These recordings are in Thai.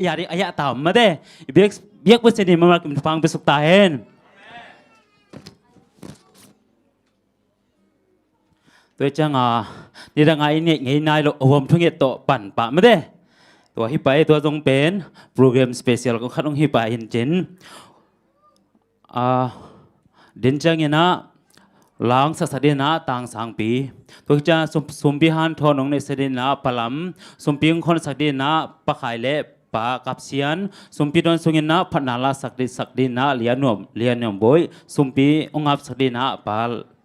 อย่าดิอายะตามมาเด้เบียกเป็นเสนิมากินฟังเป็นสุขตาเห็นตัวจังนี่ดังไงเนี่ยไงนายเราอวมทุ่งเอตโตปั่นปะมาเด้ตัวฮิปไปตัวจงเป็นโปรแกรมสเปเชียลของข้าต้องฮิปไปเห็นเจนเดินจังเงี้ยนะล้างสัสดินะต่างสังปีตัวจะสมบิหันทอนงในสดินะปลัมสมปิงคนสักดินะปะขายเละปะกับเสียนสมปีดอนสุงินะพันนาลาสักดินะเลียนนวมบอยสมปีองอับสักดินะ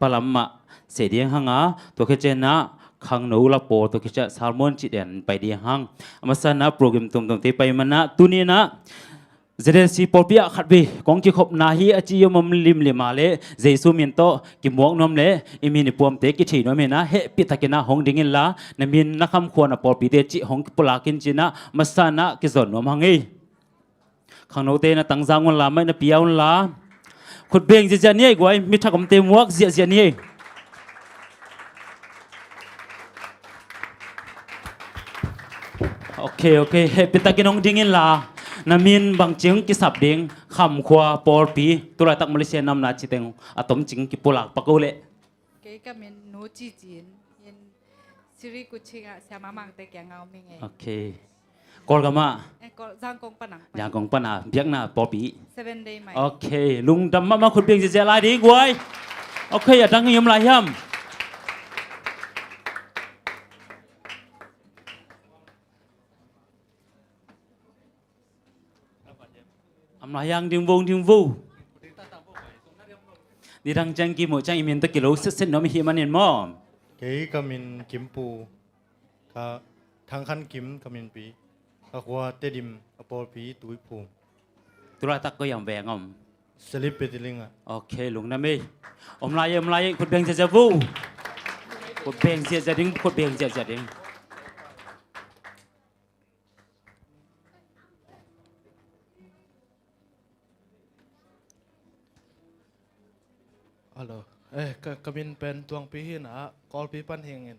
ปลัมมะเสียดีหังตัวเจนะขังนูละโปตัวเจซาลมอนจิเดนไปดีหังมาสนะโปรแกรมตุ่มที่ไปมันนะตุนี้นะเจเดซีปอปีขัดบีกองจีขบนาฮีอาจิยมลิมลิมาเลเจสุมินโตกิมวงนมเลอิมินิปวมเตกิชีนอเมนะเฮปิตะกินะหงดิงินลานมินนักคำควรปอปีเตจิหงปลากินจินะมาสนะกิจนนมหังเอขังนูเตนะตั้งจางวันลาไม่นะปียวันลาขุดเบงเจนี่กวยมิทักมเตมวกเจนี่โอเคเฮปิตะกินหงดิงินลานามินบางจิงกิสับดิงคำขวาปอลปีตัวตักมาเลเซียนำนาจิเตงอะตอมจิงกิปุลักปะกูเล่เก๋ก็มีโนจีจีนยันสิริกุชิกะเสียมามังแต่แกงเอาไม่ไงโอเคกอลกามาก็จางกงปนังอย่างกองปนาเบียกนาปอปี7 day ใหม่โอเคลุงดำมาขุดเบียงเสียลายดีกวยโอเคอย่าตั้งยมลายย่ำอำลายังดึงวูดีดังจังกิโมจังอิมินตะกิโลเส้นน้องมีหิมันเห็นมั้งเก๋ก็มินกิมปูก็ทางคันกิมก็มินปีก็หัวเตดิมอปอลปีตุยปูตัวตักก็ยังแหวงสลิปเปติลิงอ่ะโอเคลุงนะมีอำลายขุดเบียงเสียวูขุดเบียงเสียจะดึงขุดเบียงเสียจะดึงฮัลโหลก็มินเป็นตวงปีหินกอลปีปันเฮงเงิน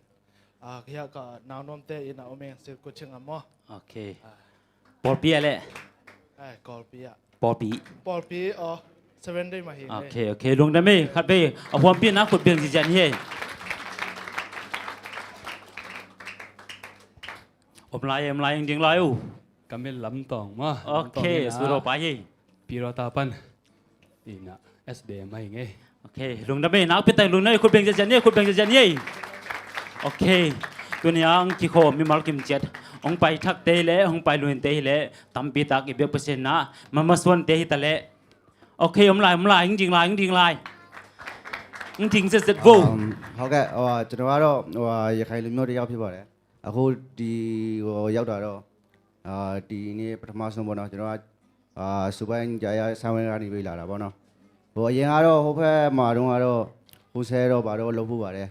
เฮียก็นาวนอมเตอินาโอเมงเสกุชิงอ่ะมั้งโอเคปอปีอะไรกอลปีปอปี7 day มาเฮงโอเคลุงนะมีขัดไปเอาความปีนะขุดเบียงสิจันเฮ่อำลายจริงๆเลยkami lam tong ma โอเคสุดโอไปยี่ piro tapan ina SD mai nge โอเคลุงนะมีนักพิจารณาลุงนะขุดเบียงสิจันเฮ่ขุดเบียงสิจันเฮ่โอเคตัวนี้อังที่โคมีมาลกิมเจ็ดองไปทักเตะเล่องไปลุยเตะเล่ตั้มปีตักอีเบียเปอร์เซ็นต์นะมาส่วนเตะฮิตเล่โอเคอำลายจริงๆเสร็จๆวูဟုတ်ကဲ့ကျွန်တော်ကတော့ရခိုင်လူမျိုးတစ်ယောက်ဖြစ်ပါတယ်အခုဒီရောက်တာတော့ဒီနေ့ပထမဆုံးပေါ့နော်ကျွန်တော်ကစူပိုင်းကြာရဆောင်းရကနေပြီးလာတာပေါ့နော်အရင်ကတော့ဟိုဘက်မှာတော့ဟိုဆဲတော့ဘာတော့လုပ်ဖို့ပါတယ်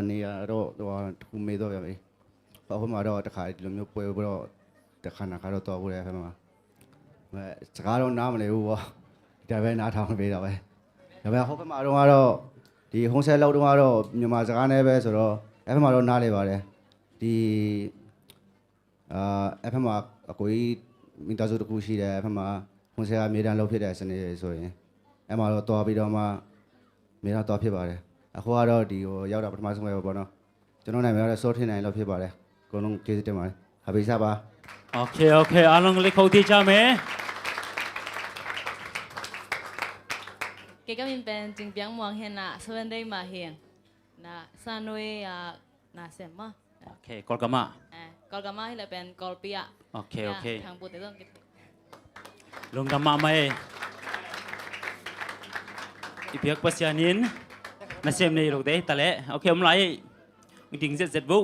နေရတော့ခုမေးတော့ပြပြီဟိုမှာတော့တခါဒီလိုမျိုးပွဲပြီးတော့တခါနာခါတော့တော်ဖို့တယ်အဲ့မှာစကားတော့နားမလည်ဘူးပေါ့ဒါပဲနားထောင်ပေးတော့ပဲဒါပေမဲ့ဟိုဘက်မှာတော့ဒီဟုံးဆဲလောက်တော့မြန်မာစကားနဲ့ပဲဆိုတော့အဲ့ဘက်မှာတော့နားလေပါတယ်ဒီအဲ့ဘက်မှာအကိုကြီးမိသားစုတစ်ခုရှိတယ်အဲ့ဘက်မှာဟုံးဆဲအမြဲတမ်းလုပ်ဖြစ်တဲ့စနေဆိုရင်အဲ့မှာတော့တော်ပြီးတော့မှအမြဲတမ်းတော်ဖြစ်ပါတယ်အခုကတော့ဒီရောက်တာပထမဆုံးပဲပေါ့နော်ကျွန်တော်နိုင်မှာတော့စောထင်းနိုင်လို့ဖြစ်ပါတယ်အကုန်လုံးကျေးဇူးတင်ပါတယ်ဟာပိစားပါโอเคအားလုံးလေးခုတ်တီးကြမယ်เก๋ก็มีเป็นจิงเปียงมองเห็น7 day มาเฮงนะซานวยนะเสร็จมั้งโอเคกอลกามากอลกามาที่เราเป็นกอลปีโอเคทางปูเตต้องลุงดำมาไหมอีเพียกปัสยานินน่าเสียมในลูกเด้ตะเล่โอเคอำลายจริงเสร็จวู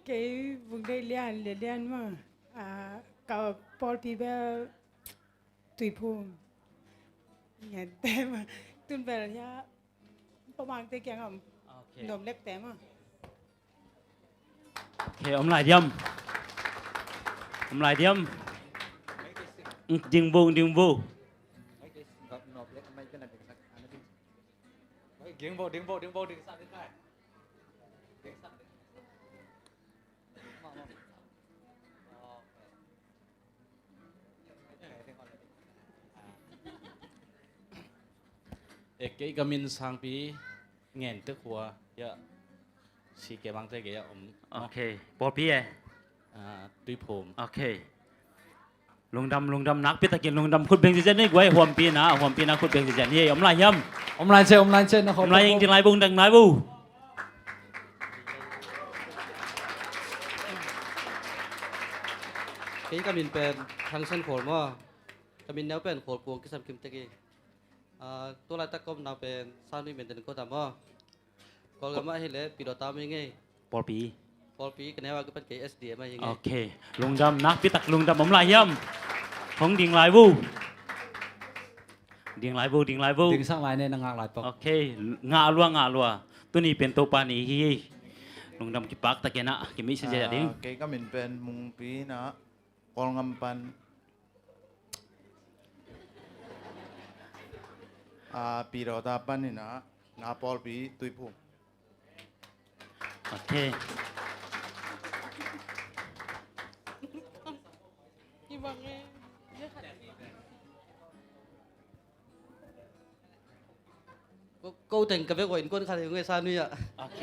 cái vùng đây liền mà cả Paul Piber tùy phùm nhà tem mà tuân về làประมาณเกี่ยงนมเล็กแต่มาโอเคอำลายเดียม ดิงบูดิงบู เกก็มินสังปีเงินตึกหัวเยอะสีเกบังเตเกยอม โอเคปอพี่เอ ตุยผม โอเคลุงดำนักพิตากินลุงดำคุณเบงจิเจนนี่ไว้หัวปีนะคุณเบงจิเจนนี่อมลายย่ำ อมไลน์เช่นนะครับ อมลายยิงจิงลายบุงดังนายบู cái kami pen thang sen khol mo kami neu pen khol puang kisam kim teki to la ta kom na pen sanu men den ko ta mo kol ga ma hi le pi do ta mi nge ปอปี pol pi ka newa ka pen ke sd ma hi โอ nge เคลุงดำนักพิตักลุงดำอมลายย่ำของดิ่งลายบูดิ่งลายบู ดึงสร้างลายเนี่ยนางงาลายปอก โอเคงาลัวตัวนี้เป็นตัวปานีฮีลุงดำกิปักตะเกนะกิมิเชเจดิ้ง cái mình bên mùng pí nó con ngâm pan pi đó ta pan này nó pol pi tui phum โอเค câu tình ka ve ko in kon kha nge sanu ya โอเค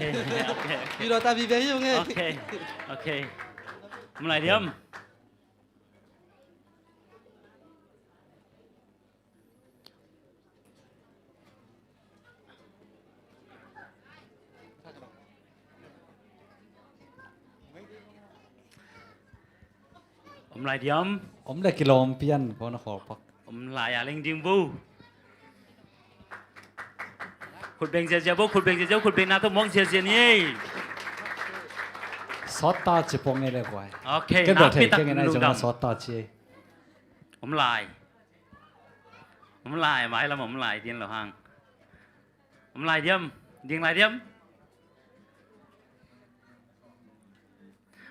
โอเค pi do ta vi ve hi nge โอเคโอเคอมลายเดียมอมลายเดียม อมได้กิโลมเพียนพอนขอปอก อมลายอะไรดิงบูคุณเบงเจียวคุณเบงเจียวคุณเบงนาทมองเจียนี่ ซอสตาจิปงเงเลยกว่า โอเค ก็ นั โด ก ดเท พิตัก ก็ไง ลุง จัง ด ว่าซอสตาจี ำผมลายไม้ละผมลายเดียนเหรอฮังผมลายเดียมยิงลายเดียม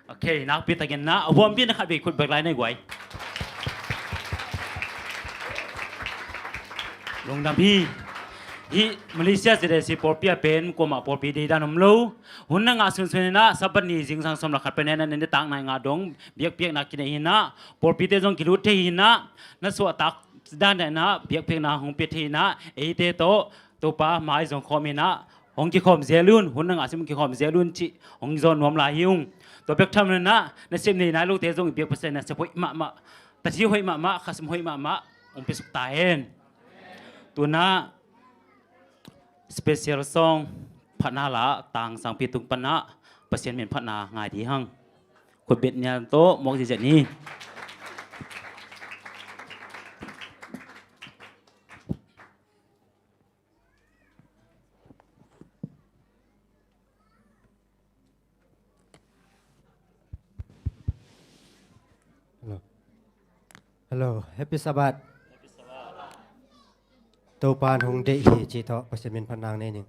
โอเคนักพิตักกันนะวอมพี่นะครับคุณเบิกลายในหวยลุงดำพี่ฮิมาเลเซียจะได้สิปอร์เปียเป็นกว่ามาปอร์ปีดีด้านนมลูหุ่นนั่งอาสุนสุนนะสับปะรดจิงสังสมรักขัดเป็นนั่นในต่างในงาดงเบียกเปียกนักกินหินะปอร์ปีเตจงกิรุเทหินะนั่นสวตักด้านไหนนะเบียกเปียกนาหงเปียทีนะเอเตโตตัวป้าไม้จงคอมีนะหงกิคอมเซลุนหุ่นนั่งอาสิมกิคอมเซลุนจิหงจอนนวมลายยุงตัวเบียกทำนั่นนะในเส้นนี้นะลูกเตจงเบียกเปอร์เซ็นต์นะสะพอยมะแต่ที่หอยมะขัสมหอยมะองเป็นสุกตายเองตัวน่ะspecial song พัฒนาละต่างสังพิตุงปนะเปอร์เซ็นต์เป็นพัฒนาง่ายดีหั่งคนเบ็ดเนี่ยโตมองสิจะนี้ฮัลโหลแฮปปี้สบัดตัวปานหงเดฮีจีทอประสิทธิ์เป็นพนังนี่หนึ่ง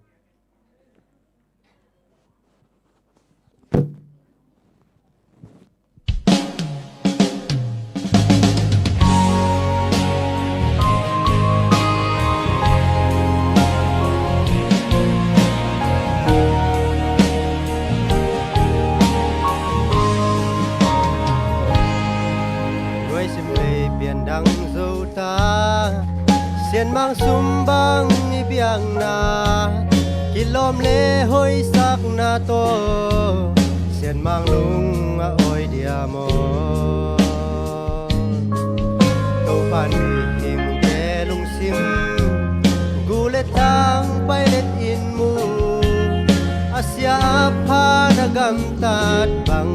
ด้วยสิมเลยเปลี่ยนดังโซตาเสียนมังซุมบังมีเบียงนากิลอมเลหอยสักนาโตเสียนมังลุงอโอยเดียโมโตปันหิมแกลุงซิมกูเลทางไปเล็ดอินมูอาเซียพานกำตัดบัง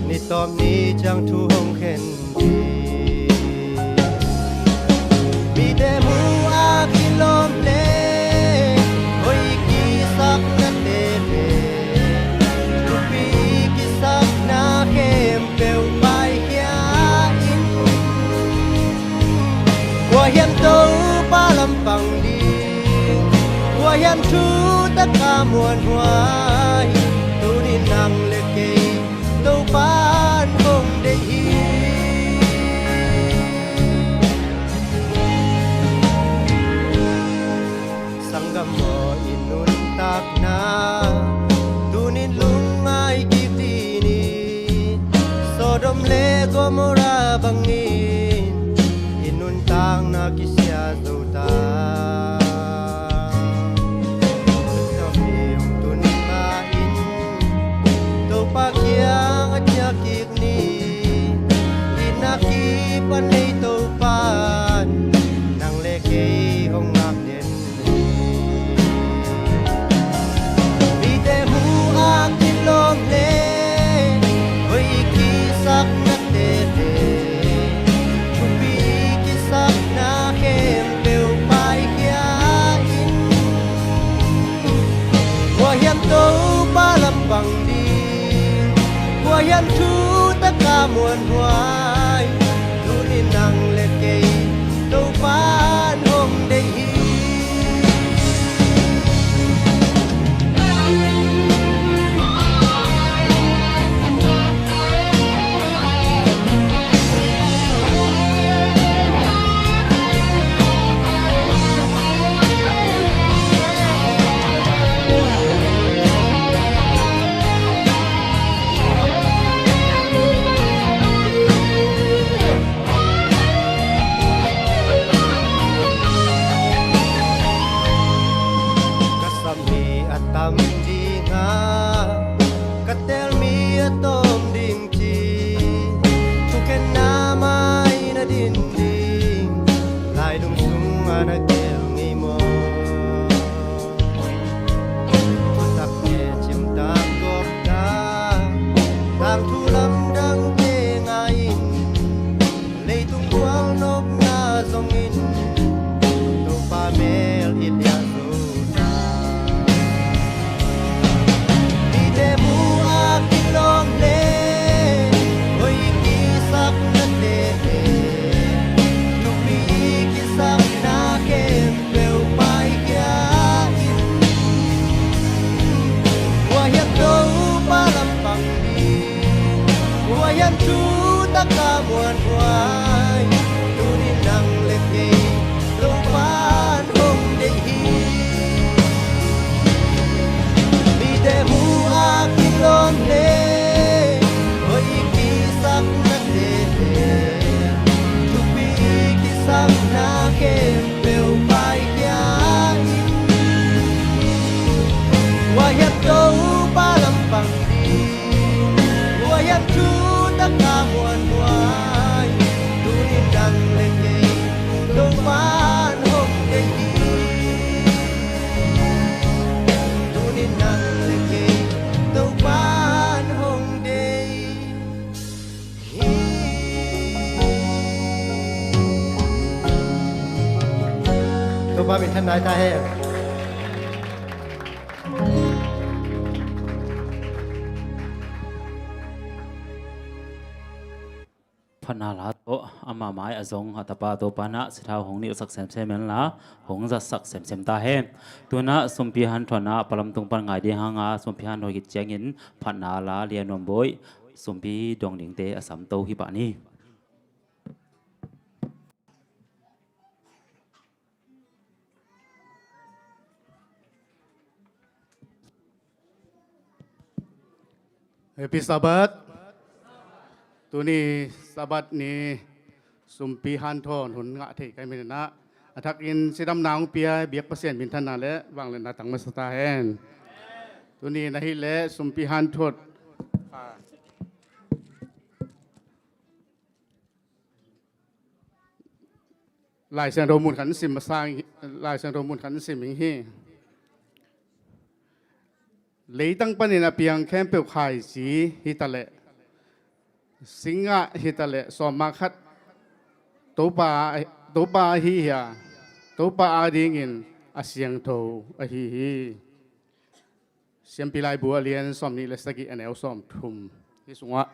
นี่ตอมนี้จังทุ่งเข็นดีมีเดมูอากิลอมเลโอยกิสักนาเตเลรูปีกิสักนาเข้มเปลวไปเฮียอินว่าเฮียนโตปาลำปังดีว่าเฮียนทูตะกามวนหวายตูนี่นังเลเกยตูปานคงได้ฮี kisya zauta Tamiong tunimain Tau pakyang at yakik ni Inakipan ay taupan Nang lekay hong ngakden Bide hu akin lom le Hoy ikisak na tete Chupi ikisak na kempeu pai kiain Wayan tau palambang di Wayan tu takamuan huay Tunin ang lekay tau pan hong dehi Kasami atam di nga Katel mi atom ding chi Tuken na may na dinding Lai dung sung anagel ngay mo Tutak nye chim tak gop da Tang tulam dang te ngayin Lay tung buang nop nga zongin Tu pamel it ya zuta Bide mu akin long le Hoy ikisak na tete Lupi ikisak na kempeu pai kiain Wayan tau palampang di Wayan tu takamuan huay Tunin ang lekay lupan hong dehi Bide mu akin lom le Hoy ikisak na tete Tupi ikisak na kempeu pai kiain Wayan tau palampang di Wayan tu takamuan huay Tunin ang lekay lupan hong dehi Tunin ang lekay lupan hong dehi Tuh pa min thân nói ta hayพนาลาโตอามาไม้อจงหัตปาโตปานะสิท้าหงนิสักเซมเซมนละหงจะสักเซมเซมตาเฮตัวนะสมพิหันทนะปลำตุงปันไงดีหางาสมพิหันหอยกิจเจงินพนาลาเลียนนบอยสมพิดงดิงเตอสัมโตฮิปานี Happy Sabat. Tu ni Sabat ni sumpihan thon hun ngah thei kai min na. Athak in sidam naung pia biak pasien bin thana le wang le na tang masata hen. Tu ni nahi le sumpihan thot. Lai sang romun khan sim ma sang lai sang romun khan sim hing hi. Lấy tăng pan in apiang kempel khai si hitale singa hitale so makhat topa hi ya topa ading in asyang tho a hi siam pilai bu alien som ni lesagi anel som thum hi sunga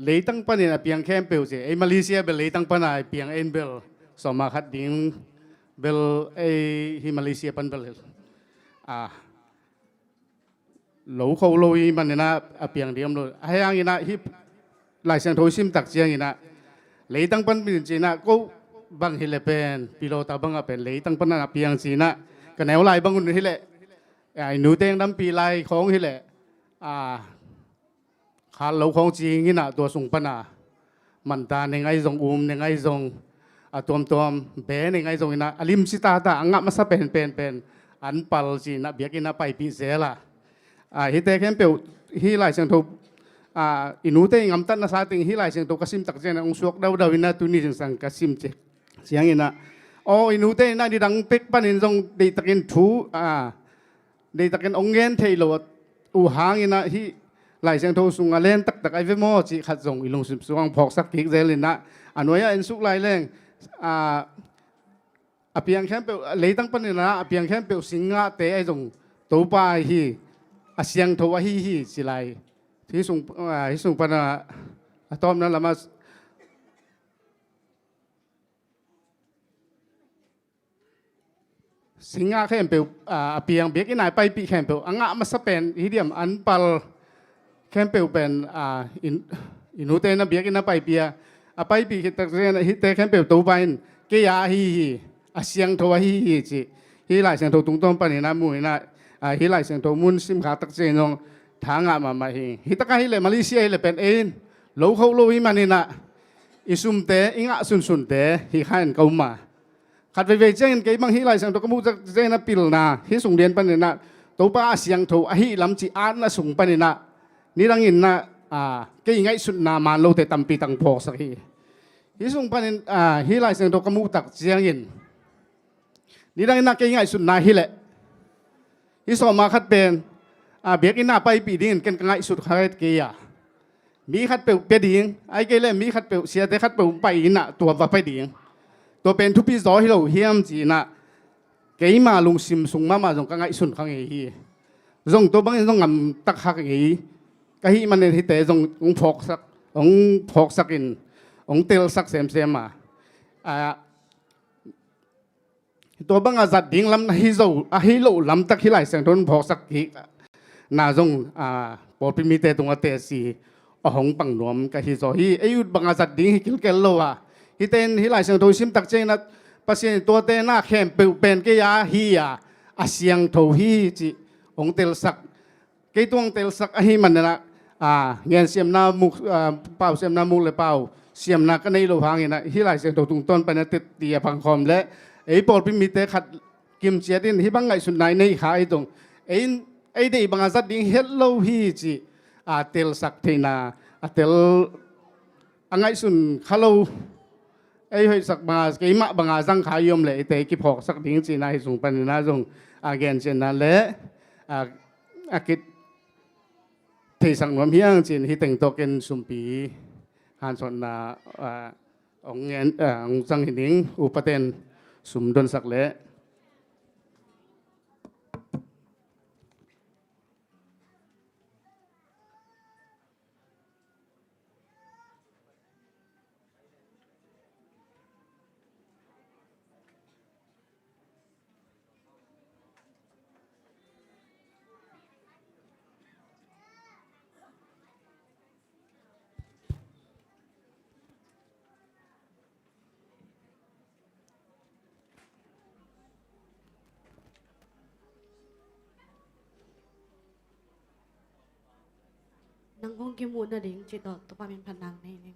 lấy tăng pan in apiang kempel se ai Malaysia bel lấy tăng pan ai piang en bel so makhat ding bel ai hi Malaysia pan bel lỗ khâu lôi mà nên là biển điểm rồi hay anh na hip lại sang thối sim tắc chiang na lấy tăng pan biển chỉ na cô bằng hi lệ pen pilota bằng pen lấy tăng pan na biển chỉ na cái nẻo lại bằng con hi lệ ai nụ tên đâm pi lại khong hi lệ khá lỗ khong chi na tua sung pan mình ta nên ngay dòng nên ngay dòng ตัวเบนยังไงตรงนี้นะอลิมสิตาตาอังมาซะเป็นอันปัลจีนะเบียกินะไปปีเซล่ะฮิเตเข้มเปียวฮิไลเซงทูอินูเตงอัมตันนะซาติงฮิไลเซงทูกสิมตักเจนะองสวกดาววินาตุนิจังกสิมเจเสียงนี้นะอินูเตนะดิดังเป็กปันอินทรงดีตะกินทูดีตะกินองเงินเทโลอูหางนี้นะฮิไลเซงทูสุงอาเลนตักไอเวโมจิขัดส่งอิลุงสิบสวงพอกสักกิกเจลินะอันนู้นอินสุกไลแรงเพียงแค่เปเลยตั้งปัญหาเพียงแค่เปสิงห์เตะไอ้ตรงตัวป้ายฮีเสียงทัวฮีสิไลที่ส่งปัญหาตอนนั้นละมาสิงห์แค่เปเพียงเบียกินไหนไปปีแค่เปอังมาสเปนฮิเดียมอันปัลแค่เปเป็นอินุเตนะเบียกินไปเปียไปปีคิดแต่ฮิตแค่เปตัวไปเกียร์ฮีเสียงทัวฮีจีฮิไลเสียงทัวตรงต้นปัญหามุยนะฮิไลเสียงทัวมุนซิมขาตักเจนงทางมาฮิตะกันฮิเลมาเลเซียฮิเลเป็นเองโลเขาโลวิมันนี่นะอิสุมเตอิงะสุนเตฮิขันเขามาขัดไปเจนเกี่ยบังฮิไลเสียงทัวก็มุจักเจนปิลนาฮิส่งเรียนปัญหาตัวป้าเสียงทัวฮิลำจีอันนะส่งปัญหานี่รังอินนะเกี่ยงไงสุดนามาโลเตตัมปีตังพอสักทีฮิส่งปัญหาฮิไลเสียงทัวก็มุจักเจียงอินนี่ดังนักเก่งไงสุดนายฮิเละฮิสอมาขัดเป็นเบียกินหน้าไปปีดิ้งกันไงสุดขัดเกียมีขัดเปลเปียดิ้งไอ้เกล่มีขัดเปลเสียแต่ขัดเปลไปอินะตัวว่าไปดิ้งตัวเป็นทุบปีจอฮิโลเฮียมจีนะเกี่ยมาลงซิมส่งมาส่งกันไงสุดขังเฮีส่งตัวบางส่งงำตักหักเฮีก็ฮิมันในที่แต่ส่งองพอกสักอินองเตลสักเซมมาตัวบางอาจัดดิ้งลำฮิโลลำตักฮิไลเสียงทนพอสักกิน่าจงปอดพิมิเตตรงเตสีหงปังนวมกับฮิโซฮีอายุบางอาจัดดิ้งฮิกิลเกลโลวะฮิเตนฮิไลเสียงทนซิมตักเจนัดปัสเซนตัวเตน่าเข้มเปลเป็นเกียฮีเสียงทฮีจีองเตลสักเกตัวองเตลสักฮิมันนะเงินเสียมนามุกเป่าเสียมนามุกเลยเป่าเสียมนาก็ในโลหะนี่นะฮิไลเสียงทนตรงต้นไปนะติดเตียพังคอมและไอ้ปอดพิมิเตขัดกิมเจียดินที่บางไงสุดไหนในขาไอ้ตรงไอ้เด็กบางอาจัดดิ้งเฮลโลฮีจีเตลสักเทนาเตลอังไงสุนคาโลไอ้ให้สักมาเกี่ยมบางอาจังขายยมเลยไอ้เตะกิพอกสักดิ้งจีน่าให้ส่งปัญหาส่งเกณฑ์เช่นนั้นและกิจที่สังวมเฮียงจีนที่แต่งตัวเป็นสุมปีฮันสนนาองเงินองจังหินิงอุปเทนสุมดนสักเละnang kong kimuna ding chito to pamin panang ni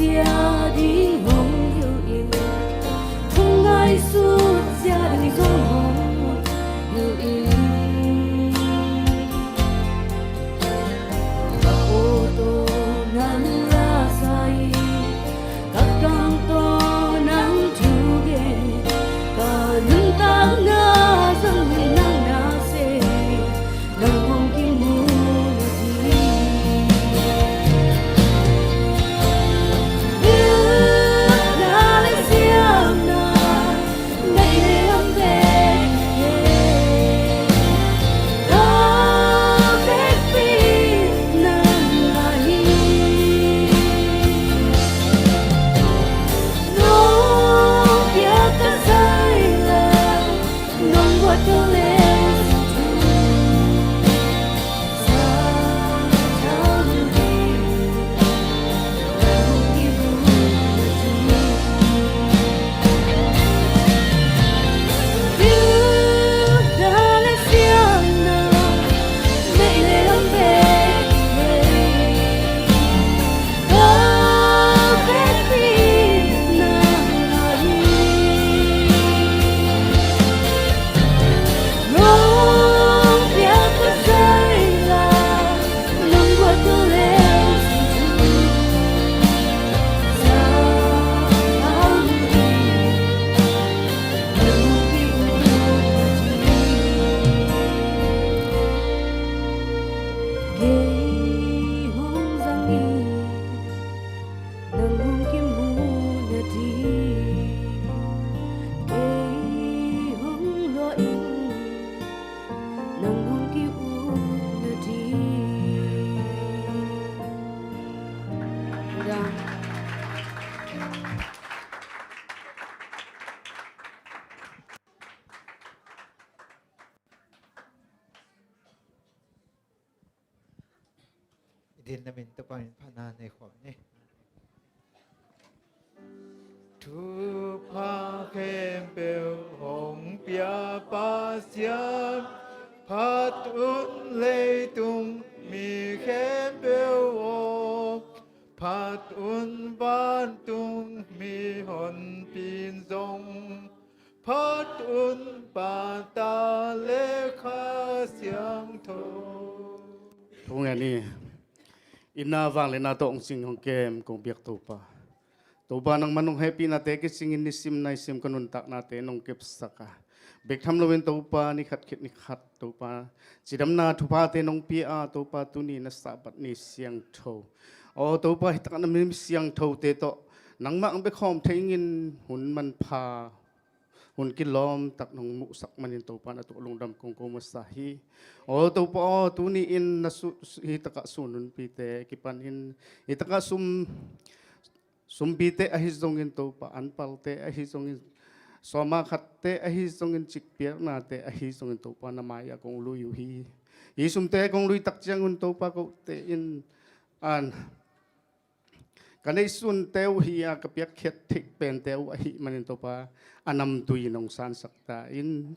家的红又影，痛爱诉家的红又影。Kapoto ng lasay, kakanto ng tuge, kanuntang na sang nang nase, ng kong kimulati. Nalang siyang na, nailang Din namin ito pa rin pananay ko. Tu pa kem beo hong pia pa siam pat un lei tung mi kem beo o pat un ban tung mi hon pin zong pat un ba ta le kha siang tho. Thung ani ina wang le na tong sing hong kem kong biak tu pa. Tuba nang manong happy na te kising in sim na sim kanun tak na te nong kip saka. Bek tham lowen tupa ni khat kit ni khat tupa. Sidam na tupa te nong pia tupa tuni na sabat ni siang tho. O tupa hitak na mim siang tho te to. Nang ma ang bekom te ingin hun man pa. Hun kilom tak nong musak manin tupa na tulong dam kong kumasahi. O tupa o tuni in na hitaka sunun pite kipanin hitaka sumbite ahizongin tupa anpalte ahizongin soma khatte ahizongin chikpiak na te ahizongin tupa na maya kong luyuhi isumte kong luy takjangun tupa ko te in an kanay sun teu hiya kapiak khet thik pen teu ahi manin tupa anam tui nong san sakta in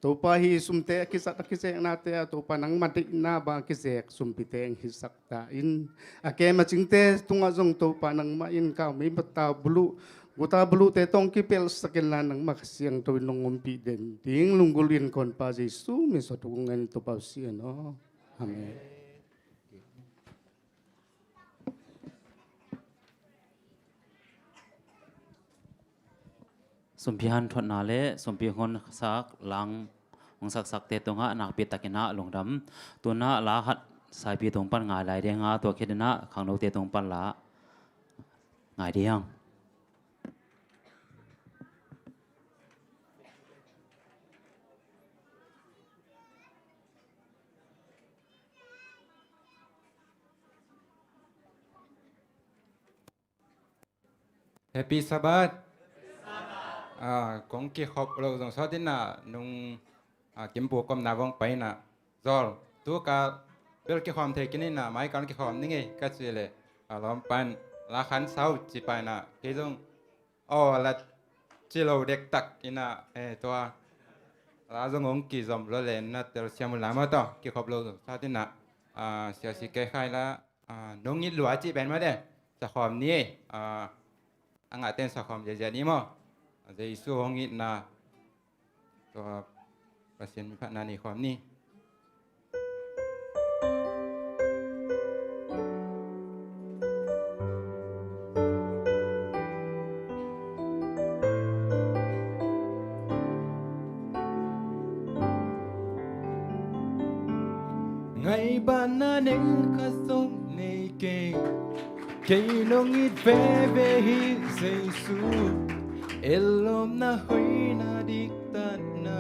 tupa hi sumte kisat kisek na te tupa nang matik na ba kisek sumpiteng hi sakta in ake machingte tunga jong tupa nang ma in ka mi bata bulu guta bulu te tong kipel sakil na nang makasiang tuwin nong umpi den ding lunggulin kon pa Jesu mi sa tungan tupa siya no amen. Sumpihan thot nale sumpihon sak lang ong sak te tonga nak pi takina longdam tuna la hat sai pi tong pan ngai lai de nga to khedina khangno te tong pan la ngai diang Happy Sabbath. Cũng kia họp lâu dòng số tin là nung kiếm bộ com nào vong bay na rồi tu cả bây kia hòm thế cái này máy còn kia hòm như nghe cái gìเลยlàm pan lá khán sau chỉ bay na cái dòng là chỉ lâu đẹp tắc cái naตัวlá dòng ông kỳ dòng rồi lên na từ xem một làm đó kia họp lâu dòng số tin là sẽ cái khai là nông nghiệp lúa chỉ bên mà đấy ตะความนี้อังอาเต้นสักความเยอะๆนี้มั้งจะอิสุหงิดนะตัวประสิทธิ์มีพระนานีความนี้ไงบ้านนาเน่งข้าส่งในเก่งเกี่ยน้องอิดเฟเวฮิเซซูเอลมนาหอยนาดิกตันนา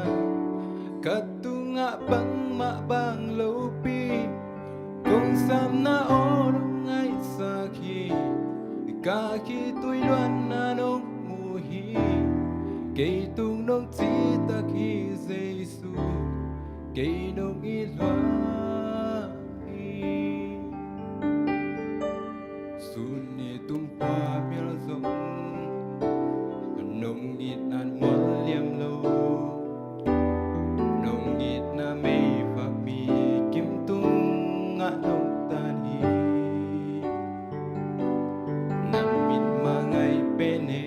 กัตุงะบังมาบังโลปีกงสามนาโอลงไงสักทีกาคิตุยล้วนนาน้องมูฮีเกี่ยตุงน้องจีตะคีเซซูเกี่ยน้องอิดล้วนsunni tumpa mirazong nong git nan waliam lo nong git na may pagbi kim tung nga nong tani namin mangay pene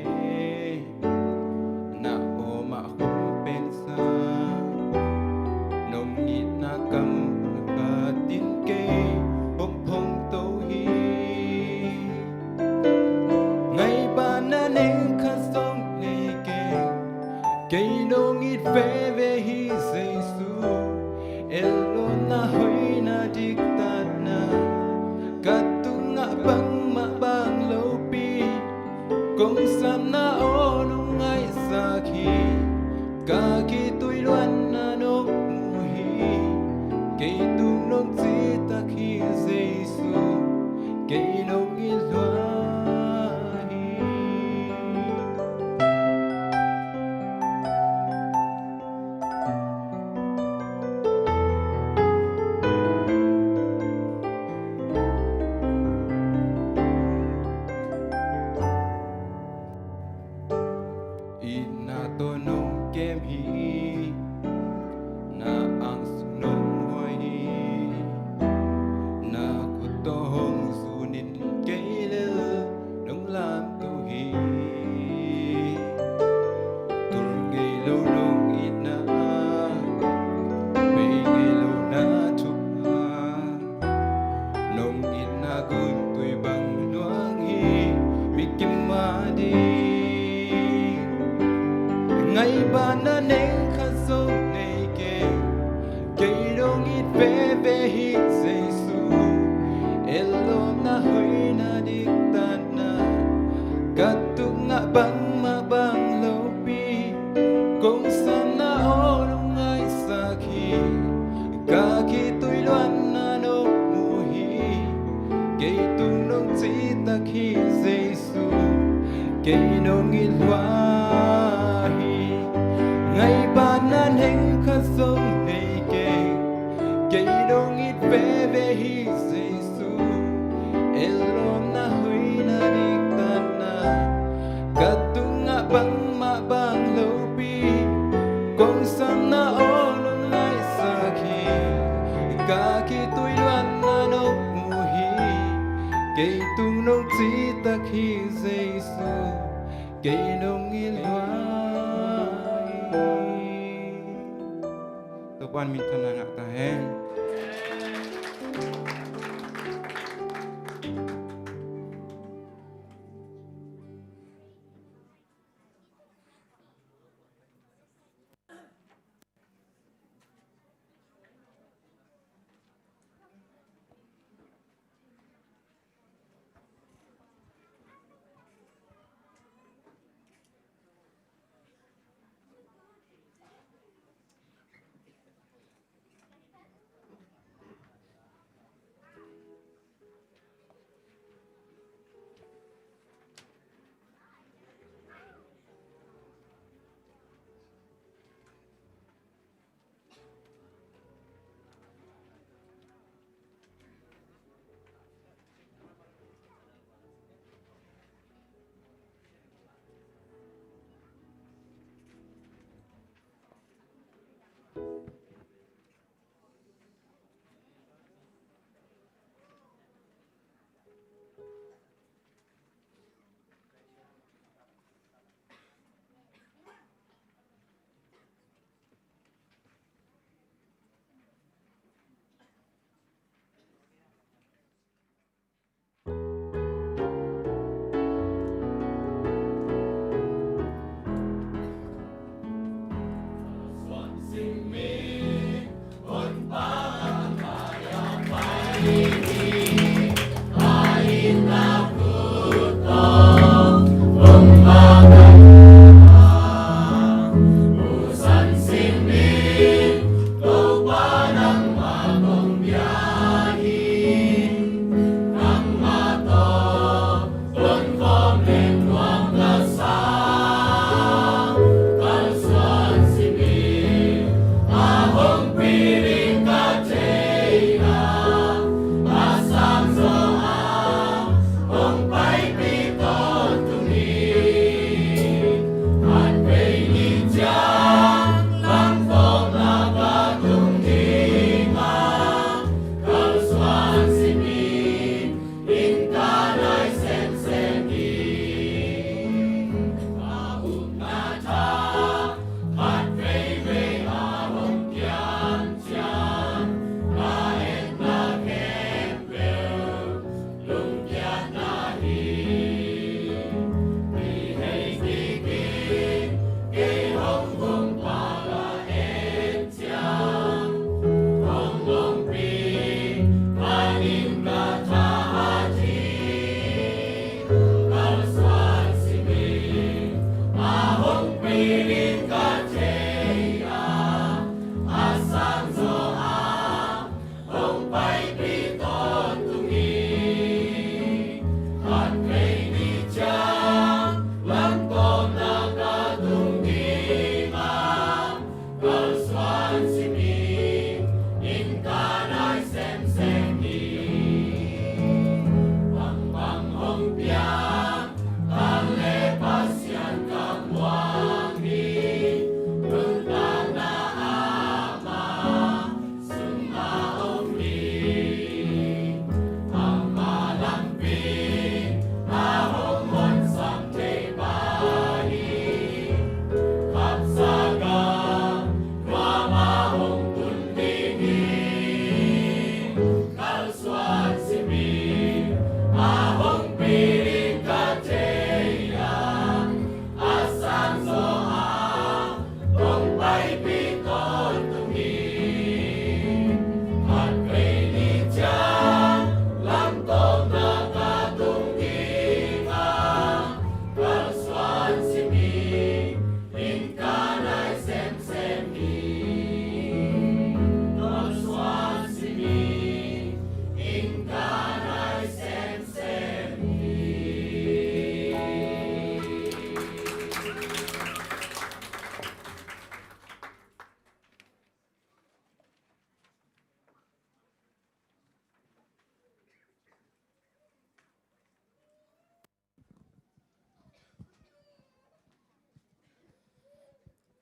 na o makumpensa nong git na kam katin kay bông phong tâu hi ngày ba na nên khát sông này kề cây nông ít về về hi Giêsu elo na hoi na dik tat na katung ngã băng mà băng lâu pi công sam na o nông ngay sa khi cả khi tôi loan na nông mùa hi cây tung nông chỉ ta khi Giêsu cây nông ít loan ina to nông kem hi na ang sunong hoài hi na ku to hong sunin cây lơ nông lam tu hi tul gây lâu nông ina bay gây lâu na chúc ha nông ina gun tui bang luang hi mi kim ma đi ngày ba na nên khát sông này kề cây đông ít về về hi Giêsu elom na hoi na dik tan na katung ngã băng ma băng lâu pi công san na o nong ngay sa khi cả khi tôi loan na nong mu hi cây tung nong chỉ ta khi Giêsu cây nong ít loa ngày ba nan heng khát sông này kề cây đông ít về về hi Giêsu elom na hoi na dik tan na katung ngã băng ma băng lâu pi công sam na o nong ngay sa khi cả khi tôi loan na nong mu hi cây tung nong chỉ ta khi Giêsu cây nong ít loan Tuhan minta nangak tahen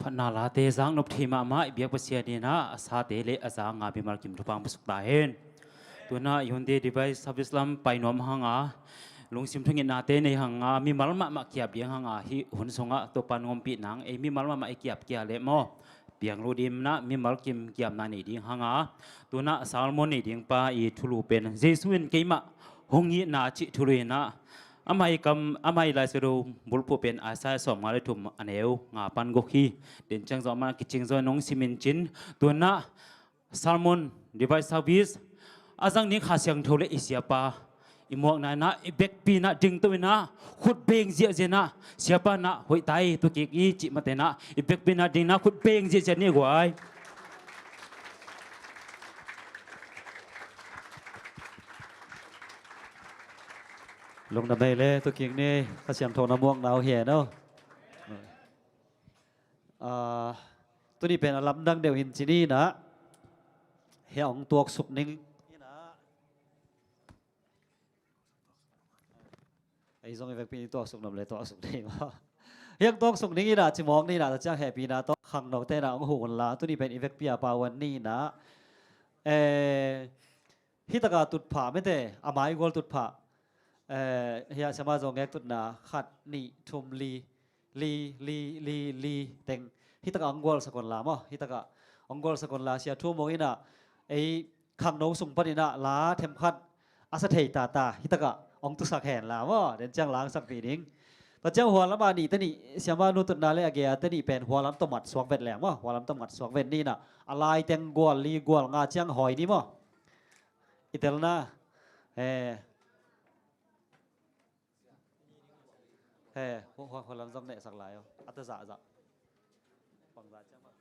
พนาลาเตจังนบทีมามาเบียกภาษาดีนะอาสาเตเลอาจางาบิมาร์กิมทุปังสุกตาเห็นตัวน่ะยุนเดดีไวสับอิสลามไปนอมหังอาลุงซิมทุงินนาเตในหังอามีมัลมาเกียบยังหังอาฮิหุนสงะตัวปันงมปีนังมีมัลมาเกียบเกียเลมอเปียงรูดิมนะมีมัลกิมเกียบนานีดิหังอาตัวน่ะซาลมอนนี่ดิงปาอีทุลูเป็นเจสุนเกมาหงยีนาจิทุเรนะอามัยกำอามัยลายสรูบุลปูเป็นอาศัยสมมาเลทุมอันเอวงาปันกขีเดินจังจอมากิจิงจอยน้องซิมินจินตัวน่ะซาลมอนดีไวซ์ซาวิสอาจังนี้ขาเสียงโทเลอิเสียปาอิมวกนายนะอิเบกปีนะดึงตัวนะขุดเบงเจียเจนะเสียปานะหอยไตตัวกิกอีจิมาเตนะอิเบกปีนะดึงนะขุดเบงเจียเจนี่กว่าลงน้ำได้เลยตัวเก่งนี่ข้าเสียงโทนน้ำม่วงดาวเหี่ยเนาะตัวนี้เป็นอัลบั้มดังเดียวหินจีนี่นะเหี่ยของตัวสุกนิ่งนี่นะไอ้ทรงเอฟเฟกต์ปีนี้ตัวสุกน้ำเลยตัวสุกนิ่งว่าเฮียงตัวสุกนิ่งนี่นะจิมองนี่นะแต่จ้าแห่ปีนะตัวขังดอกเต้นะองหูกันละตัวนี้เป็นเอฟเฟกต์ปีอาปาวันนี่นะฮิตกาตุดผาไม่แต่อาไม้กอลตุดผาเฮียสมาจงแงกตุดนาขัดนี่ทุมลีเต็งฮิตกะอังกอลสกุลลามอ่ะฮิตกะอังกอลสกุลลาเสียทุ่มงอินะไอขังโนสุงปนินะลาเทมขัดอาศัยตาฮิตกะองตุสักแห่งลามอ่ะเดินจังล้างสักปีนึงแต่เจ้าหัวลำบานี่ตนี่เสียมานุตุนาเลอเกียตนี่เป็นหัวลำตมัดสวงเวทแหลมอ่ะหัวลำตมัดสวงเวทนี่นะอะไรเต็งกอลลีกอลงาเจียงหอยนี่มั้งอิตาลีนะหัวลำจำเนี่ยสักหลายอ่ะอัตจะฟังได้จังมั้ย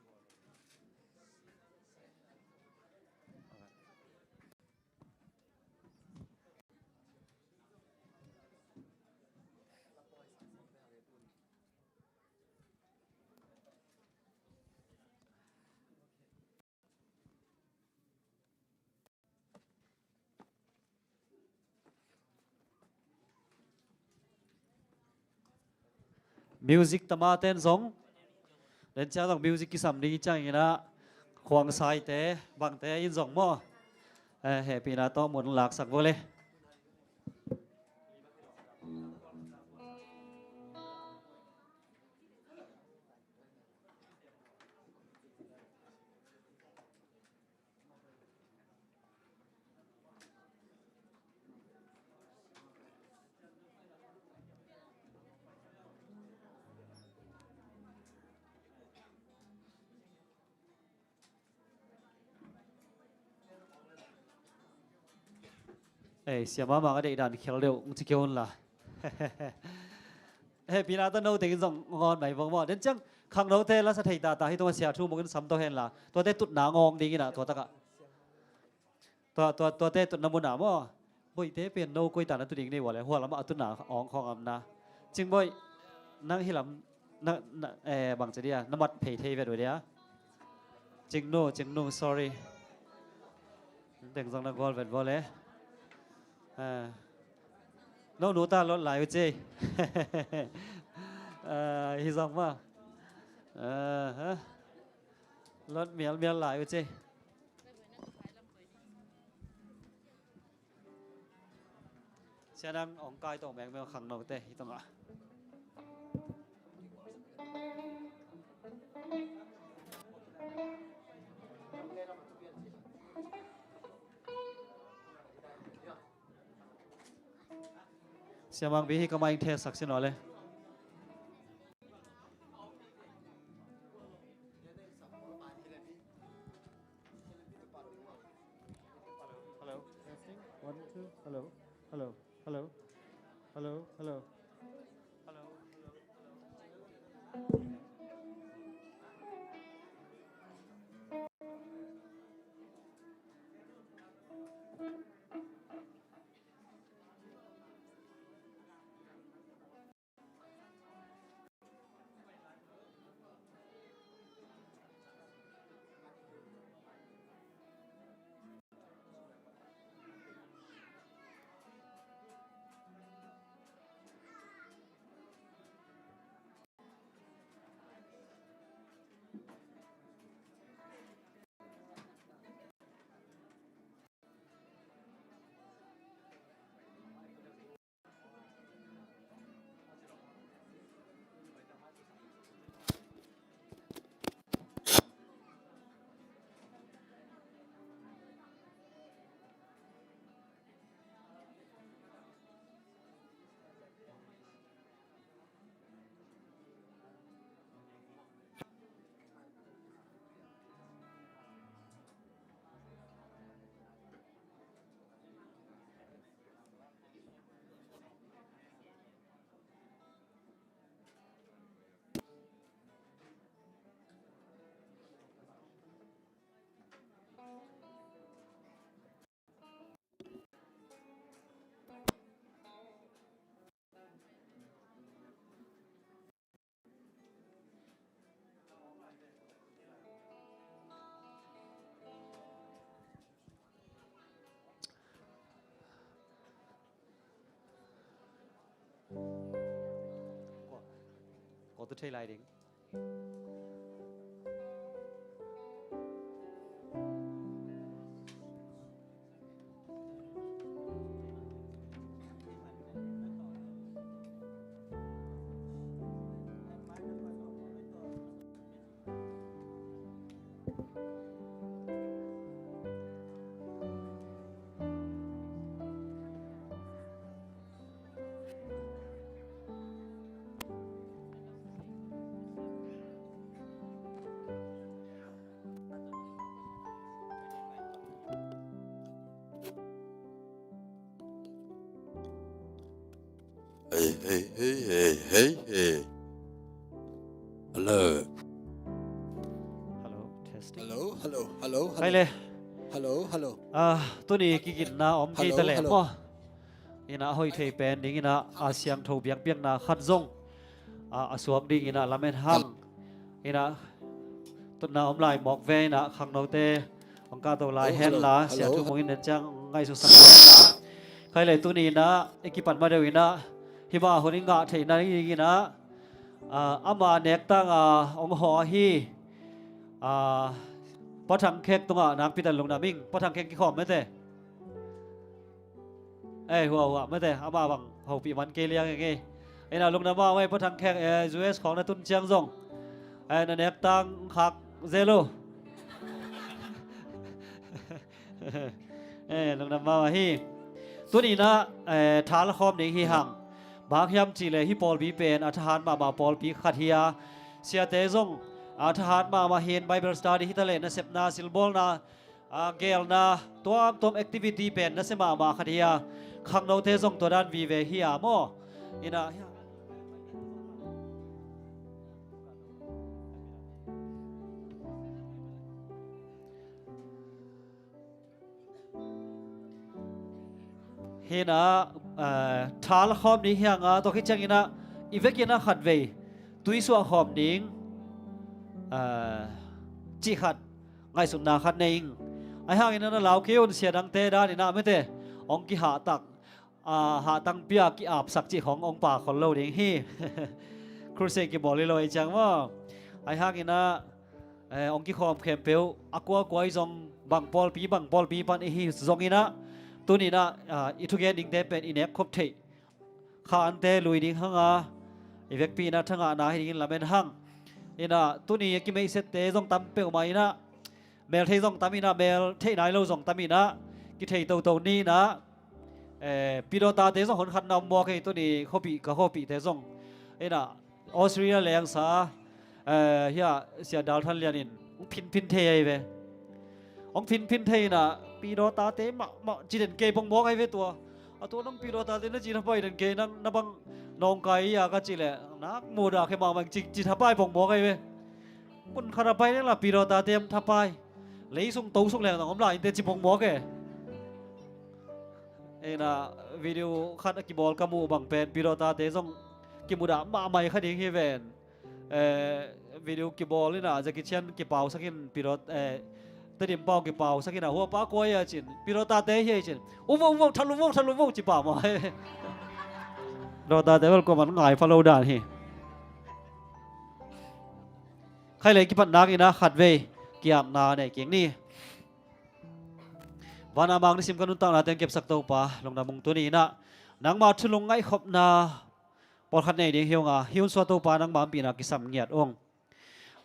มิวสิกตมาเต้นสงเล่นจ้าต้องมิวสิกกิสัมนี้จังอย่างนะควงสายเตะบังเตะยินสงมั่วเฮปีนาโตหมุนหลักสักโวเลยเสียมาก็ได้ดันเขียวเร็วจะเกี่ยวละปีนาโตโน้ตเต็งสงงอนไหนบอกว่าเด่นจังขังโน้ตเทแล้วสถิตาที่ตัวเสียทุ่มกันซ้ำตัวเห็นละตัวเตตุดหนางงดีนะตัวตะกะตัวเตตุดน้ำมันหนาว่าบ่อยเตเปลี่ยนโน้กุยตานั่นตัวเองนี่วะเลยหัวเรามาตุดหนาอ่องของอำนาจึงบ่อยนั่งที่ลำนั่งบางจะเดียน้ำมัดเพย์เทไปด้วยเดียจึงโน้ sorry เต็งสงนักบอลเป็นบอลเลยน้องหนูตาลดหลายไปเจ้ฮิซังว่าลดเมียหลายไปเจ้เสียดังองกายตรงแบงเมื่อขังนอกเต้ฮิตังอ่ะเสียมังบีให้ก็มาอิงเทสักสิหน่อยเลยฮัลโหล ขอตุเทไลดิ้ง Hey. Hello. ฮัลโหล testing Hello. ใครเลย Hello. ตัวนี้กินนะอมกีตะแหลม Hello. มั้อินะหอยเทยเป็นดิ้งอินะอาเซียงทูเบียงนะขัดซงสวมดิ้งอินะลาเมนฮังอินะตุนนะอมลายหมอกเวนะขังโนเตองกาตัวลายเฮนละเสียทุกมงินเดนจังไงสุสังเฮนละใครเลยตัวนี้นะเอกิปันมาเดียวอินะฮิบาคนนี้งะเทยนั่นอินะอามาเนกตั้งองหอฮีปะทังเค้กตรงนักพิจารณาลงนามิงปะทังเค้กกี่ขอมไม่เตะหัวไม่เตะอามาบังเขาปีมันเกลียงยังไงน่ะลงน้ำมาไว้ปะทังเค้กUS ของนัตุนเชียงซงนั่นเนกตั้งขักเซโลลงน้ำมาฮีตัวนี้นะท้าละครนี้ฮีหังบางยามจีเลยฮิปอลบีเป็นอาทหารมาปอลบีขัดเฮียเสียเตซงอาทหารมาเห็นไบเบิลสตาร์ที่ฮิตเลนเซปนาซิลบอลนาเกลนาตัวแอคทิวิตี้เป็นนั่นเสมาขัดเฮียขังโนเตซงตัวด้านวีเวเฮียโมอินะเห็นท้าละครนี้เฮียงตัวคิดจังอินะอีเวกินะขัดเวตุยสัวขอมนิ่งจีขัดไงสุนนาขัดนิ่งไอ้ห่างอินะเราเกี่ยวเสียดังเตด้านี่นะไม่เตะองค์กิหาตังเปียกิอาบสักจีขององค์ป่าคนโลดิ่งฮีครูเซกิบอกเลยจังว่าไอ้ห่างอินะองค์กิขอมเข้มเปียวอักว่าไอ้จงบังปอลปีปันไอ้ฮีจงอินะตัวนี้นะอีทุกอย่างดิ่งเตเป็นอินเนปครบเทข้าอันเตลุยดิ่งหังอีเวกปีนะทั้งนาให้ดิ่งละเมนหังอินะตัวนี้กิไม่เสร็จเตจงตั้มเปียวมาอินะเมลเทจงตั้มอินะเมลเทนายเราจงตั้มอินะกิเทตัวนี้นะปีโดตาเตจงคนขัดนำบอกให้ตัวนี้ข้อปีเตจงอินะออสเตรเลียแรงซาเฮียเสียดาวทันเลียนินพินเทยเวองพินเทยนะปีโดตาเตมาจีเด่นเกย์ปงบอกให้เวตัวตัวน้องปีโดตาเตนั่นจีทับไปเด่นเกย์นั่งนับบังน้องไก่ยาก็จีแหละนักมูดาแค่มาบังจีทับไปปงบอกให้เวคนขนาดไปนี่ละปีโดตาเตมทับไปเลยส่งตู้ส่งแรงต่างกันอินเตจีปงบอกนะวิดีโอคัดกีบอลกามูบังเป็นปีโดตาเตส่งกีมูดามาใหม่คัดเองให้เวนวิดีโอกีบอลนี่นะจะกิเชียนกีเป่าสักกินปีโดตัวดิมเป่ากี่เป่าสักกี่น่ะหัวป้ากล้วยจินปีโรตาเตะเฮียจินอุ้งทะลุวงจีป่ามาโรตาเตะก็มันง่ายฟอลโล่ด่านเฮใครเลยกี่ปันนักอีนะขัดเวเกี่ยมนาเนี่ยเก่งนี่วันอามังนิสิมกันนุ่นตั้งนาเต็งเก็บสักตัวป่าลงน้ำมุงตัวนี้นะนังมาทุลงไงขบนาปอดขัดเนี่ยเดียวเฮียงฮิวสวตัวป่านังมาปีนักกิสามเงียดอง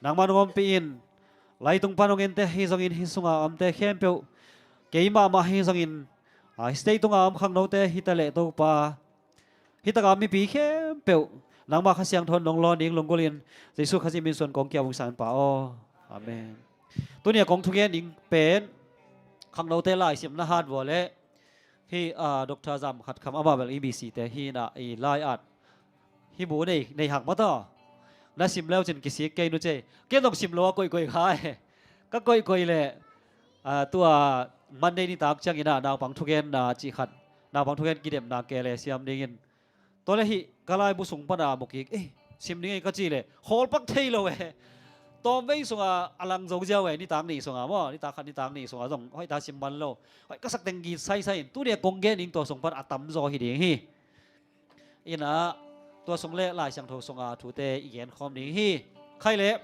นังมานงมปีนไล่ตรงปานองเงินเตะฮิซองอินฮิสุงอามเตะเข้มเปียวเกี่ยมาฮิซองอินสเตย์ตรงอามขังโนเตะฮิตะเละตัวปาฮิตะกามีปีเข้มเปียวนังมาขเสียงทนลงรอนิ่งลงกุลินจะสู้ขจิมินส่วนของเกี่ยววงสารป่าอาเมนตัวนี้ของทุกอย่างนิ่งเป็นขังโนเตะไล่เสียมนาฮาร์ดวอลเล่ที่ดรจำขัดคำอาบาเบลEBCแต่ฮีน่ะไล่อัดฮิบูในหักมาต่อน่าสิมแล้วจนกิสิเกย์นู้เจเกย์ต้องสิมล้อก้อยขายก็ก้อยเลยตัวมันในนี่ตากจังอินะนาวปังทุกเกนนาจีขัดนาวปังทุกเกนกิเดมนาเกเลเซียมดิ่งตัวเลยฮิกลายบุษงปนาบุกิกสิมดิ่งก็จีเลยโฮลปักเทยเลยตัวไม่ส่งอลังโจเจ้านี่ตากนี่ส่งว่านี่ตากขัดนี่ตากนี่ส่งส่งให้ตาสิมมันโลก็สักเต็งกีใส่ตัวเดียกงเกนิ่งตัวส่งปันอัตมโจฮิดิ่งฮิอินะต ตัวสงเล่ลายสังโทสงอาถูเตอีเย็นคอมนี้ฮีใครเละ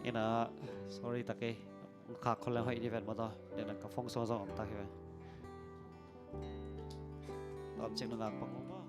นี่นะ sorry ตะเกยขาดคนแล้วให้ดีแวนมาต่อเดี๋ยวนักกับฟงโซซองตะเกยตอบจริงนักปังมา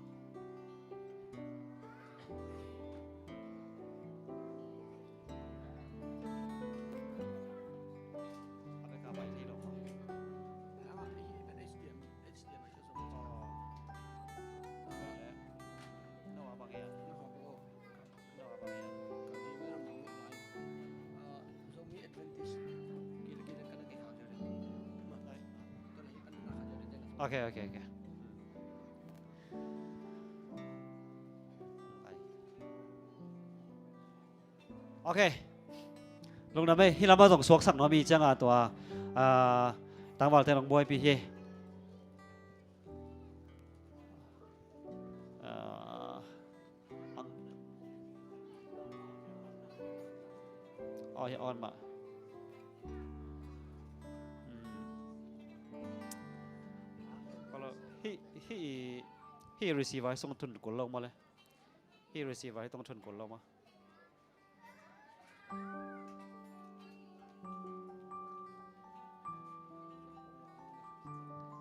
โอเคโอเคโอเคโอเคลงน้ำไม่ที่เรามาส่งสวกสั่งน้องมีจังอ่ะตัวตั้งวันเตลงบวยปีเฮอ๋อออนมาhe receive ไว้ส่งทุนกดลงมาเลย he receive ไว้ต้องทุนกดลงมา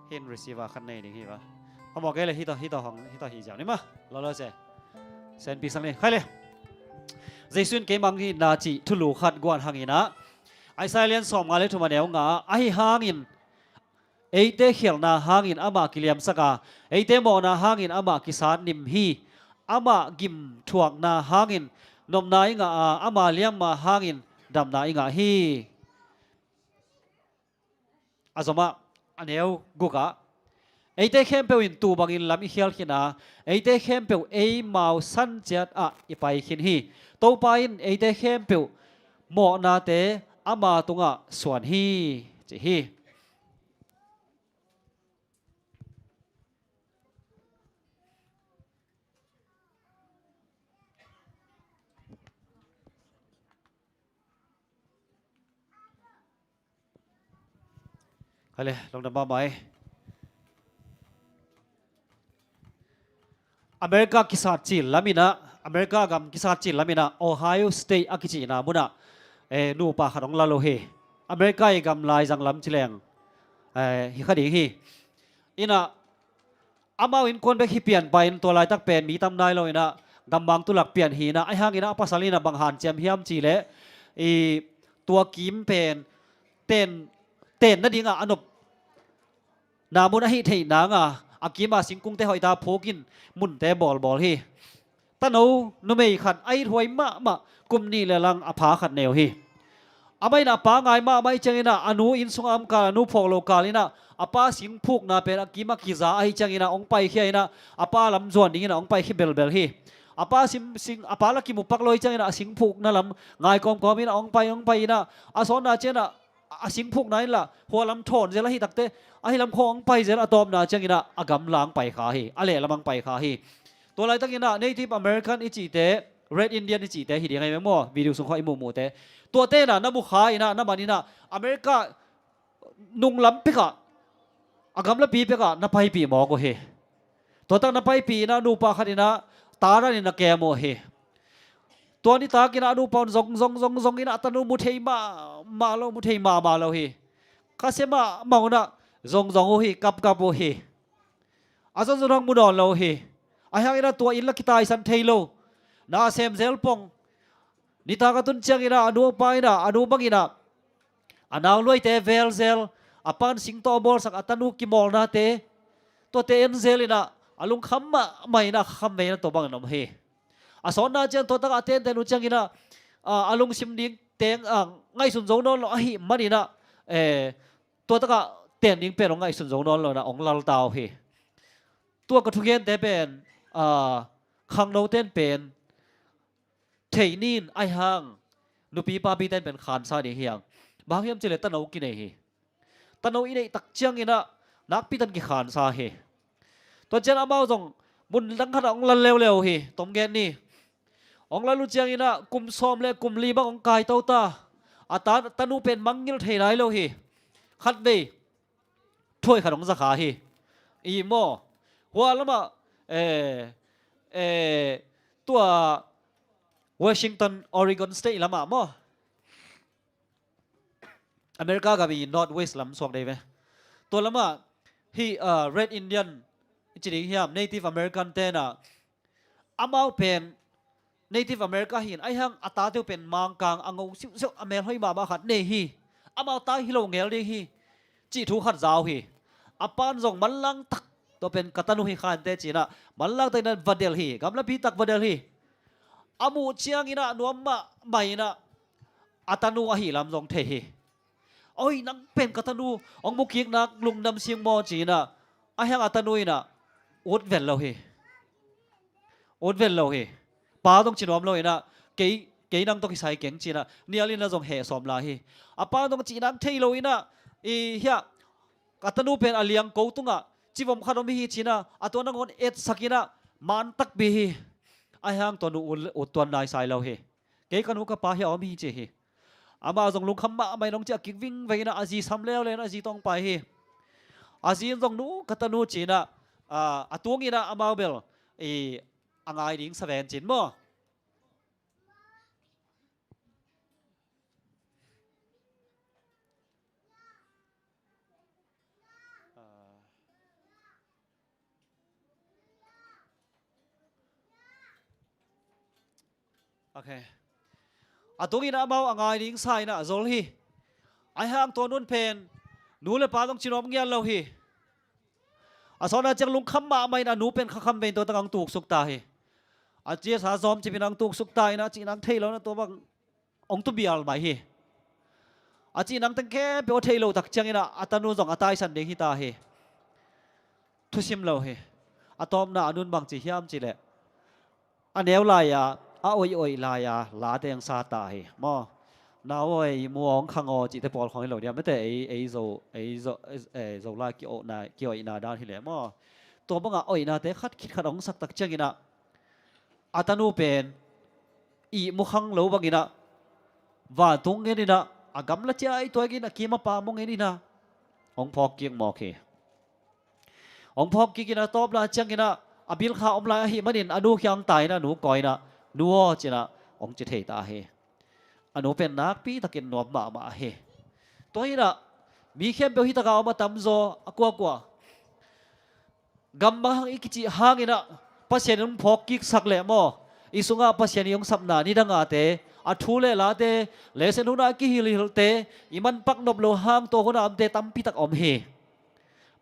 เห็น receive คันในนี่ที่ว่าพอบอกเลยที่ต่อห้องที่ต่อหีเจ้านี่มาเราเสร็จเซนปีสังเลยใครเลยใจส่วนเกมังที่นาจีทุลุขัดกวนหางอินะไอซาเลียนสอมมาเลยทุมาเดียวงาไอหางอินเอเตเขียนนาหางอินอามากิเลียมสกาเอเตโมนาหางอินอามากิสานนิมฮีอามากิมทวงนาหางอินนมนายงาอามาเลียมมาหางอินดำนายงาฮีอาสมาอันเดียวกุกะเอเตเข้มเปวินตูบังอินลามิเฮียลขินาเอเตเข้มเปวเอมาวสันเจ็ดอีไปขินฮีโตไปอินเอเตเข้มเปวโมนาเตอามาตุงะส่วนฮีจีฮีอะไรลงดำมาไหมอเมริกากิสาจิลลามินะอเมริกากัมกิสาจิลลามินะโอไฮโอสเตทอากิจินาบุนะนูปะขนมลาโลเฮอเมริกากัมลายจังลำจิเลงฮิคดีฮีอินะอามาวินคนไปฮิเปลี่ยนไปตัวลายตักเป็นมีตำนายเราอินะกำบังตุลักเปลี่ยนฮีนะไอห่างอินะปัสสาลีนะบังหันเจมเฮียมจีเลตัวกิมเป็นเต้นนั่นเองอันนบนามุนให้เทนางอากิมาสิงกุงเตหอยตาโพกินมุนเตบอลฮีตะโนนุเมย์ขัดไอถวยมะกุมนี่เลลังอภาขัดแนวฮีอาไม่นาปาไงมาไม่จังนะอนุอินสงอามกาอนุพอกโลกาลินะอาปาสิงพูกนาเป็นอากิมากิซาไอจังนะองไปเขียนะอาปาลำจวนดิ้งนะองไปขี้เบลฮีอาปาสิงอาปาลักกิมุปักลอยจังนะสิงพูกนะลำไงกอมนะองไปนะอาสอนนาเจนะสิงพูกไหนล่ะหัวลำโทนเจละฮีตักเตไอ้ลำคองไปเจละตอมนาจังนะอากำล้างไปขาฮีอะไรละมังไปขาฮีตัวอะไรตั้งนะ Native American อิจิเต Red Indian อิจิเตหิดยังไงมั้งวิดีโอส่งข้ออิมูเตตัวเต้น่ะน้ำบุคายนะน้ำมันนี่นะอเมริกานุ่งล้ำเปกะอากำละปีเปกะน้าไปปีหมอก็เฮตัวตั้งน้าไปปีนะนูปาขัดนะตาด้านี่นะแกโมเฮตัวนี้ตากินะนูปอนซงนี่นะตานูมุเทมาเรามุเทมาเราเฮข้าเสมาเมานะซงโอเฮกับโอเฮอาจารย์สุนัขมุดอนเราเฮไอ้ห่างนะตัวอินลักกิตาสันเทโลนาเซมเซลปงนิตากตุนเชียงอินะอนุไปนะอนุบังอินะอันเอาลุยเตเวลเซลอปันสิงโตบอลสักอัตนุกิมอลนาเตตัวเตเอ็นเซลอินะ อาลุงคำมาไม่นะคำไม่นะตัวบังนมเฮอาสอนนาเจนตัวตั้งอาเทนแต่รู้จังกินะอาลุงซิมดิ้งเตียงไงสุนทรนนท์หิมันนี่นะตัวตั้งเตียงดิ้งเป็นของไงสุนทรนนท์เลยนะองลาลตาวเฮตัวกระทุกเย็นแต่เป็นขังโนเต้นเป็นเทนินไอหังนูปีปาปีเต้นเป็นขานซาดีเฮียงบางยามเจริญตันเอากินเฮตันเอาอินเอตักเจียงอินะนักปีตันกิขานซาเฮตัวเจนอามาจงบุญดังขนาดองลันเร็วๆเฮตมเกนนี่องลันรู้เจียงอินะกุมซ้อมและกุมลีบังองกายเต้าตาอาตาตันูเป็นมังยิลเทไรเลวเฮขัดเบยถ้วยขนมสักขาเฮอีโมหัวแล้วมาตัววอชิงตันออริกอนสเตทละมาโมอเมริกากับอีนอร์ทเวสต์ลำสวกได้ไหมตัวละมาฮีเรดอินเดียนจริงๆฮิมเนทีฟอเมริกันเตน่ะอามาเป็นเนทีฟอเมริกาหินไอ้ฮังอัตราเดียวเป็นมังกังอังงซิวอเมริกามาขัดเนฮีอามาตาฮิโลเงลเดฮีจีทุขัดจาวฮีอาปานจงมันลังตักตัวเป็นกัตนุฮิขันเตจีน่ะมันลังแต่นั้นวัดเดลฮีกำลังพิตักวัดเดลฮีอามูเชียงอินะนัวมาไม่นะอัตานูอหิลำจงเทฮีโอ้ยนังเป็นกัตนูองมุกิกนักลุงนำเสียงมอจีน่ะไอ้ฮังอัตานุยน่ะอุดเวลเราเฮอุดเวลเราเฮป้าต้องจีนอมเราเฮนะเกยนังต้องใส่เก่งจีน่ะเนี่ยลินน่ะจงเหสอมลาเฮอาป้าต้องจีนังเทยเราเฮนะอีเฮียอัตานูเป็นอเลียงกูตุงอ่ะจีบผมขนมฮีจีน่ะอัตัวนังคนเอ็ดสักินะมันตักบีฮีไอ้ฮังตัวนูอุดตัวนายใส่เราเฮเกยกันหุกป้าเฮียอมฮีเจเฮอามาจงลุงคำมาไม่น้องจะกิกวิ่งไปนะอาจีซ้ำแล้วเลยนะอาจีต้องไปเฮอาจีจงนูกัตนูจีน่ะตัวงี้นะอามาเบลอังไงดิ้งสเวนจินมั้งโอเคตัวงี้นะอามาอังไงดิ้งใส่นะโซลฮีไอฮังตัวนุ่นเพนนูเลยป้าต้องชินอมเงี้ยเราฮีอาสอนอาจังลุงคำมาไม่นะหนูเป็นคำเป็นตัวตั้งตุกสุกตาเฮอาเจียสาซอมจะเป็นนังตุกสุกตานะจีนังเทแล้วนะตัวบางองตุบิอัลไม่เฮอาจีนังตั้งแค่เปโอเทโลตักจังนะอัตโนจงอัตายสันเดหิตาเฮทุชิมเราเฮอาตอมนะอนุนบางจีฮิมจีเละอันเดียวลายาอาโอยลายาลาเตียงซาตาเฮมอนาโอยมัวองขังอจิตปอลของเราเนี่ยไม่แต่โซลาเกี่ยวนาเกี่ยวนาด้านที่เหลือมอตัวบังอ่ะโอยนาแต่คัดคิดขัดองสักตักจังกินะอาตานูเป็นมุขังเหลวบังกินะว่าตรงเงี้ยนะอากำละเจ้าไอตัวกินะกีมาปามงเงี้ยนะองพอกเกียงหมอเคองพอกเกียงนะตอบละจังกินะอบิลข้าอมลายหิมันเห็นอนุยังตายนะหนูก่อยนะนัวจีนะองจิตเหตาเฮอนุเป็นนักปีตะกินนวมมาเฮตัวนี้นะมีเข้มเบลฮิตะกาวมาตำโซกัวกำบังอีกจีหางอินะปัสยานุพอกกิกสักเล่มออิสุงาปัสยานิยงสับนานี่ดังอาเตอัทุเลลาเตเลเซนุนากิฮิลิลเตอิมันปักนบโลหางตัวคนอัมเตตัมพิตักอมเฮ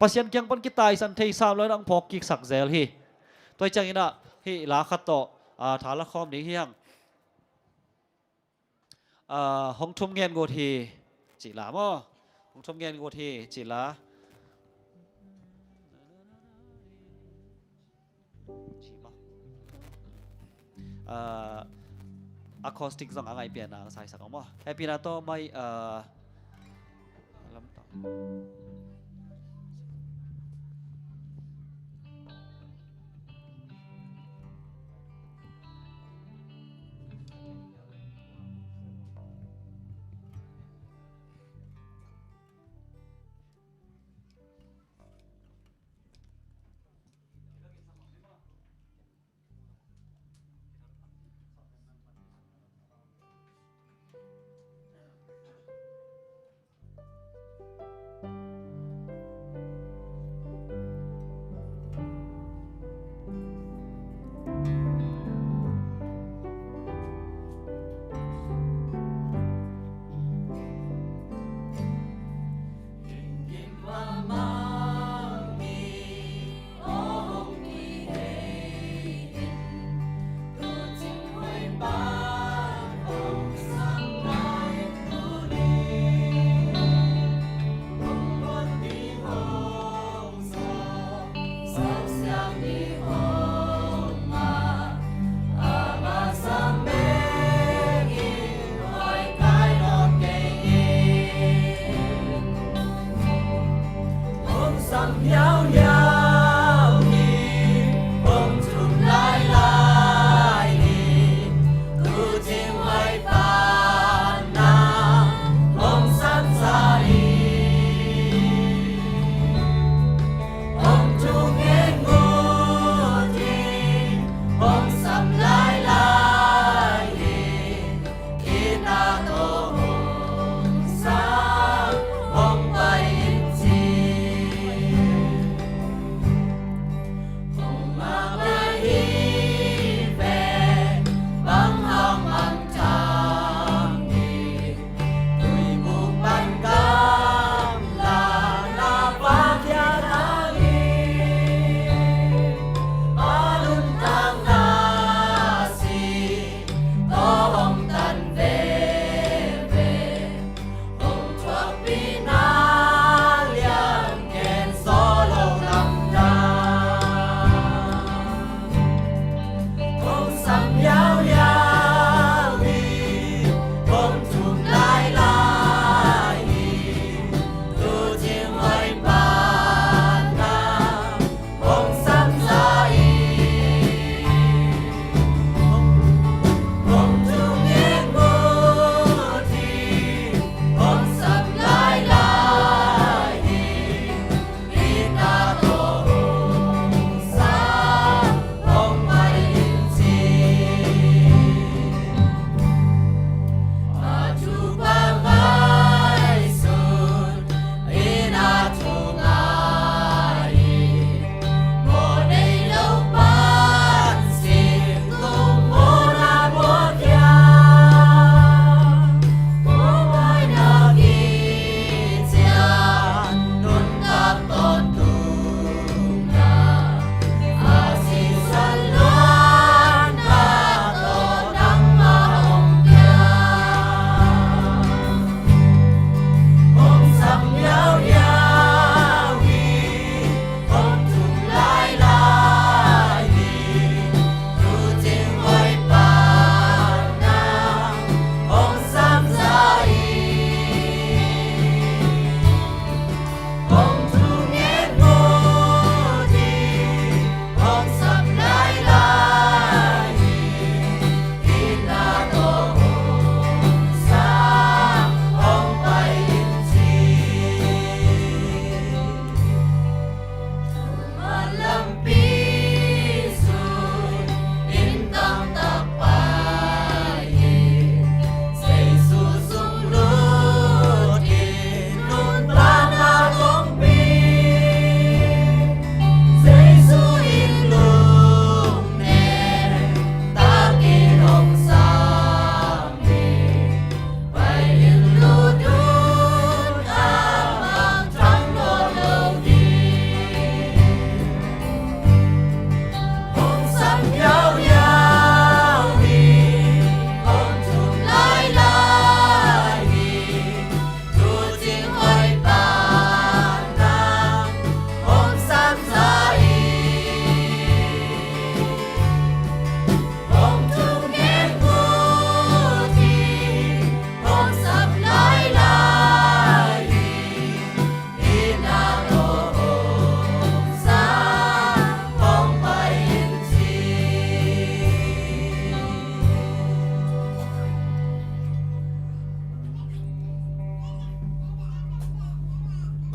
ปัสยานเกียงปันกิตายสันเทสามร้อยนังพอกกิกสักเซลเฮตัวจังอินะเฮลาขัดโตฐานละคอมนี้เฮียงห้องทุ่มเงินโกทีจีลาม่ห้องทุ่มเงินโกทีจีลาอะคอสติกสองอะไรเปลี่ยนนะใส่สักมั้งแอปปี้นาโต้ไม่ลำต่อ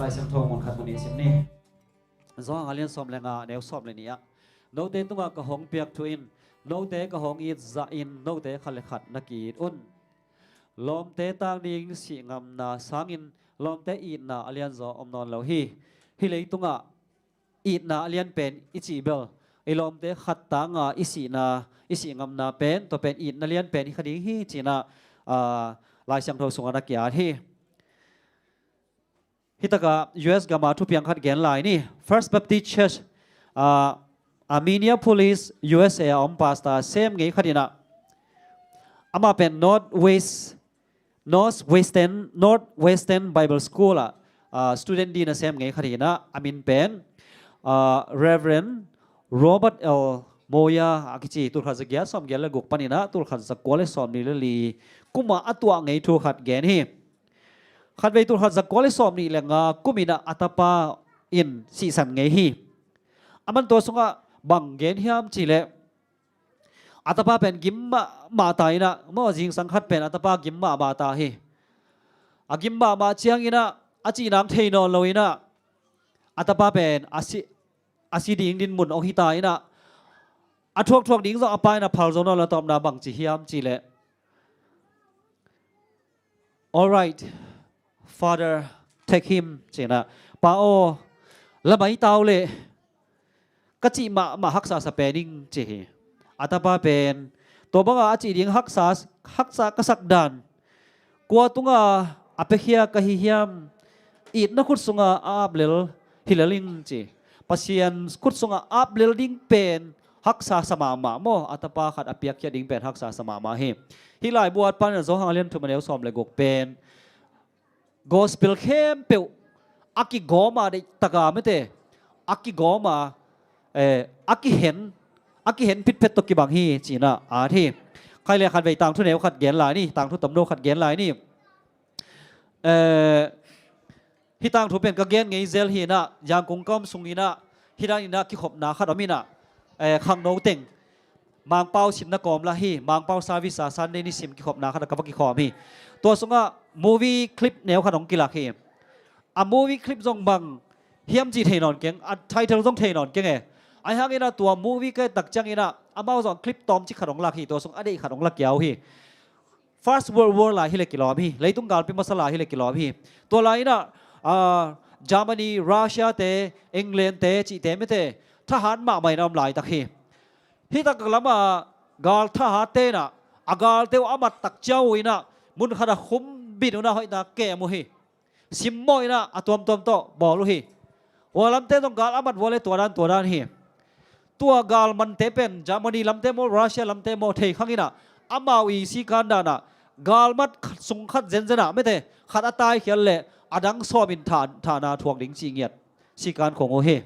lai sang thong mon khat mani sim ni zo alian som lenga neu som le nia no te tunga ka hong piak thuin no te ka hong it za in no te khale khat na ki un lom te tang ding si ngam na sangin lom te it na alian zo om non lo hi le tunga it na alian pen ichi bel ilom te khat tanga isi ngam na pen to pen it na lian pen khadi hi china lai sang tho sunga na kya hi hitaka US gama thu piang khat gen lai ni First Baptist Church Armenia Police USA om pastor same ngai khadina ama pen Northwestern Bible School student din same ngai khadina amin pen Reverend Robert L Moya akichi tur khat zagya som gel la guk panina tur khat zakwale som ni li kuma atwa ngai thu khat gen hi khat ve tur khat zakwale som ni lenga kumina atapa in si san ngai hi aman to sunga bang gen hiam chile atapa pen gimma ma taina mo jing sang khat pen atapa gimma ma ta hi agimma ma chiang ina achi nam theino loina atapa pen asi ding din mun ong hi ta ina athok ding zo apai na phal zo na la tom na bang chi hiam chi le all right father take him chena pa o la mai taw le ka chi ma haksa sa pening chi atapa pen to banga achi ding haksa ka sak dan kwa tunga apekhia ka hi hiam it na khut sunga ablel hilaling chi pasian kut sunga ablel ding pen haksa samama mo atapa khat apiak kya ding pen haksa samama hi hilai buat pan zo hanglen thu maneu som le gok pen gospel khem pe aki goma de taka mete aki goma aki hen pit pet to ki bang hi china a thi khai le khat ve tang thu neu khat gen lai ni tang thu tam no khat gen lai ni hi tang thu pen ka gen ngei zel hi na yang kong kom sungina hidan ina ki khop na khat amina khang no teng mang pau sim na kom la hi mang pau service san ni sim ki khop na khat ka ki khom hi to sunga movie clip neu khat ong ki la hi a movie clip jong bang hiam ji theinon keng a title jong theinon keng e ai hang ina tua movie ke tak chang ina amao jong clip tom chi khat ong la hi to sung ade khat ong la kyau hi First World War la hi le kilom hi leitung gal pi masala hi le kilom hi to la ina Germany Russia te England te chi te me te thahan ma mai nam lai tak hi hi tak lama gal thaha te na agal te amat tak chau ina mun khada khum bin na hoi na ke mu hi sim moi na atom tom to bolu hi walam te tong gal amat wole to dan hi tua gal man te pen Germany lam te mo Russia lam te mo thei khangina amawi si kan da na gal mat sung khat zen zena me te khat atai khial le adang somin thana thuak ding chi ngiat si kan khong o he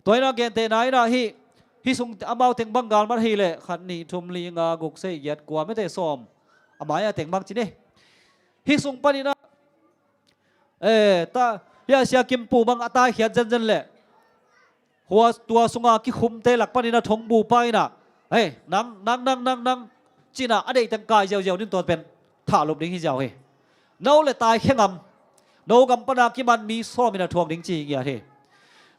toina gen te nai na hi sung amau teng bangal mar hi le khat ni thum li nga guk sei yat kwa me te som amaya teng bang chi ne hi sung panina ta ya sia kim pu bang atai khiat zen le huwa tua sunga ki khum te lak panina thong bu pai na nang china ade tang kai jaw nin to pen tha lop ding hi jaw he no le tai khengam no gam pana ki man mi so mina thuak ding chi ya he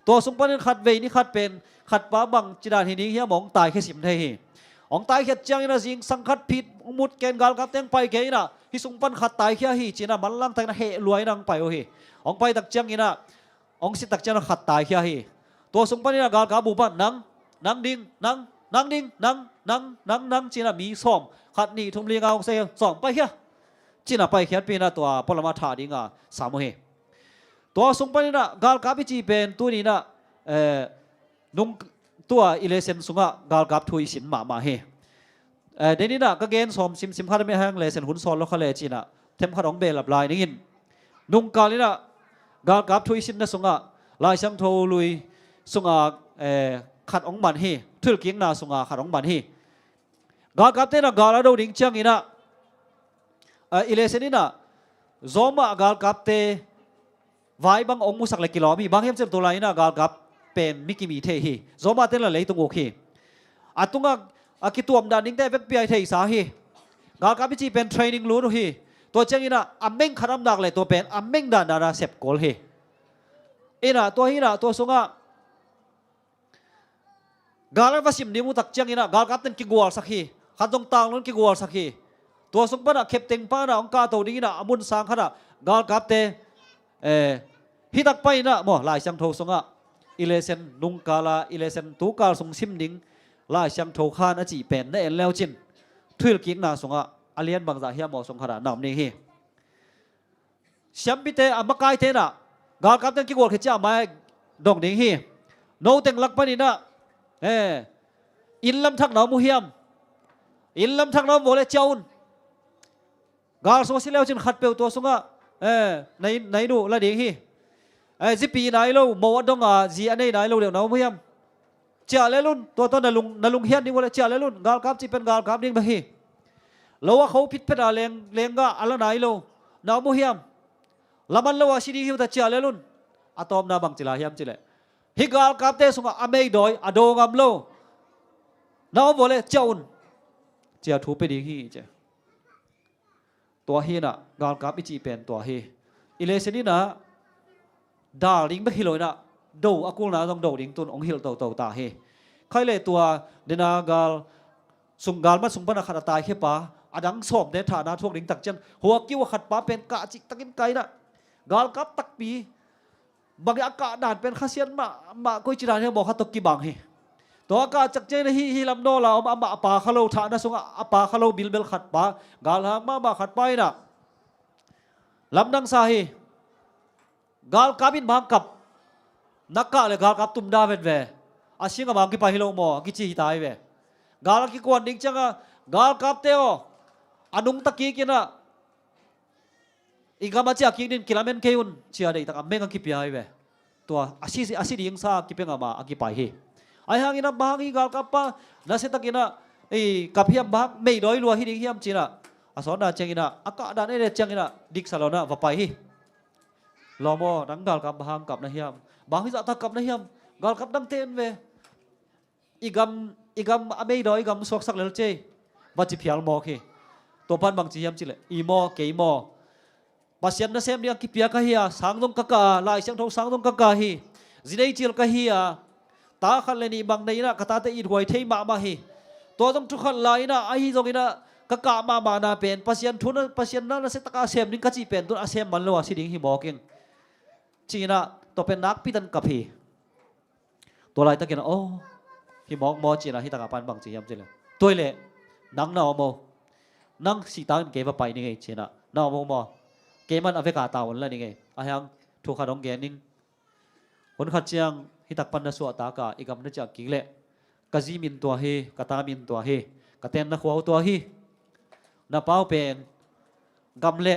to sung panin khat ve ni khat pen khat pa bang chidan hi ning hi mong tai khe sim thei hi ong tai khe chang ina jing sang khat phit mut ken gal kap teng pai ke ina hi sung pan khat tai khe hi china man lang tang na he luai nang pai o hi ong pai tak chang ina ong si tak chang khat tai khe hi to sung panin gal ka bu pa nang ding china mi som khat ni thum li nga ong se som pai khe china pai khe pi na to polama tha dinga samu he to sung panina gal ka bi chi pen tu ni na nung tua ilesen sunga gal kap thui sin ma he deni na ka gen som sim khat me hang lesen hun sol lo khale china them khat ong be lap lai ningin nung kalina gal kap thui sin na sunga lai sang tho lui sunga khat ong man hi thul king na sunga khat ong man hi gal kap te na gal ado ding chang ina ilesen ina zoma gal kap te vai bang ong musak le kilomi bang hem chem to lai na gal kap pen mikimi the hi zoma te la leitung ok hi atunga akituam dan ning te vek pi ai thei sa hi gal kap chi pen training lu hi to chang ina ameng kharam dak le to pen ameng dan dara sep kol hi ina to hi na to sunga galan vasim ni mu tak chang ina gal kapten ki gwal sakhi khadong tang lon ki gwal sakhi to sung pa na captain pa na ong ka to ding ina amun sang khana gal kapte hi tak pa ina mo lai sang tho sunga ilesen nung kala ilesen tu kal sung sim ding lai sang tho khan a chi pen na en leo chin thuil ki na sunga alian bang za hiam mo sung khara nam ni hi siam bi te amakai te na gal kapten ki gwal khicha mai dong ding hi no teng lak pa ni na in lam thak nó mu hiam in lam thak nó vô lệ chaun gal so si leo chin khat peu to sunga nei du la ding hi zipi nai lo mo dong a ji anei nai lo leo no mu hiam cha le lun to na lung hian ni vô lệ cha le lun gal kap chi pen gal kap ding ba hi lo wa khâu phit phet a leng ga ala nai lo na mu hiam laman lo a si ding hi ta cha le lun atom na bang chila hiam chile hi gal kap te sunga amei doi ado ngam lo nó vô lệ chaun chia thu pe ding hi che tua hi na gal kap ichi pen tua hi ile se ni na darling ba hiloi na do akul na dong do ding tun ong hil to ta hi khai le tua dena gal sung gal ma sung pa na khata tai khe pa adang som de thana thok ding tak chen huwa kiwa khat pa pen ka chi takin kai na gal kap tak pi bagi aka dan pen khasian ma koi chiran he mo khatok ki bang hi to ka chak che hi lam no la ma pa khalo tha na sunga apa khalo bil khat pa gal ha ma khat pai na lam dang sa hi gal kabin bang kap nakka le gal kap tum da vet ve asinga ma ki pa hi lo mo ki chi tai ve gal ki kon ding changa gal kap te o anung taki kina igama cha ki din kilamen keun chia dei tak menga ki pi ai ve to asi ding sa ki penga ma aki pai hi ai hang ina bang hi gal kapa na se takina kapiam bang mei doi lua hi ding hiam china ason da chengina aka da ne chengina dik salona va pai hi lomo dang gal kap bang kap na hiam bang hi za ta kap na hiam gal kap dang ten ve igam amei doi igam sok sak lel che va chi phial mo khi to pan bang chi hiam chile i mo ke mo pasien na sem dia ki pia ka hi sang dong ka lai sang tho sang dong ka hi zinei chil ka hi ta khan le ni bang nei na kata te i roi thei ma hi to jong thu khan lai na ai jong ina ka ma na pen pasien na se taka sem ning ka chi pen tu asem man lo si ding hi mo king china to pen nak pi tan ka phi to lai ta ken o hi mo china hi taka pan bang chi yam chile toile nang na mo nang si ta ke va pai ni ngai china na mo ke man ave ka ta on la ni ngai ahang thu kha dong ge ning hon kha chiang hi tak pan na su ta ka igam na cha ki le ka ji min to he ka ta min to he ka ten na khwa to hi na pau pen gam le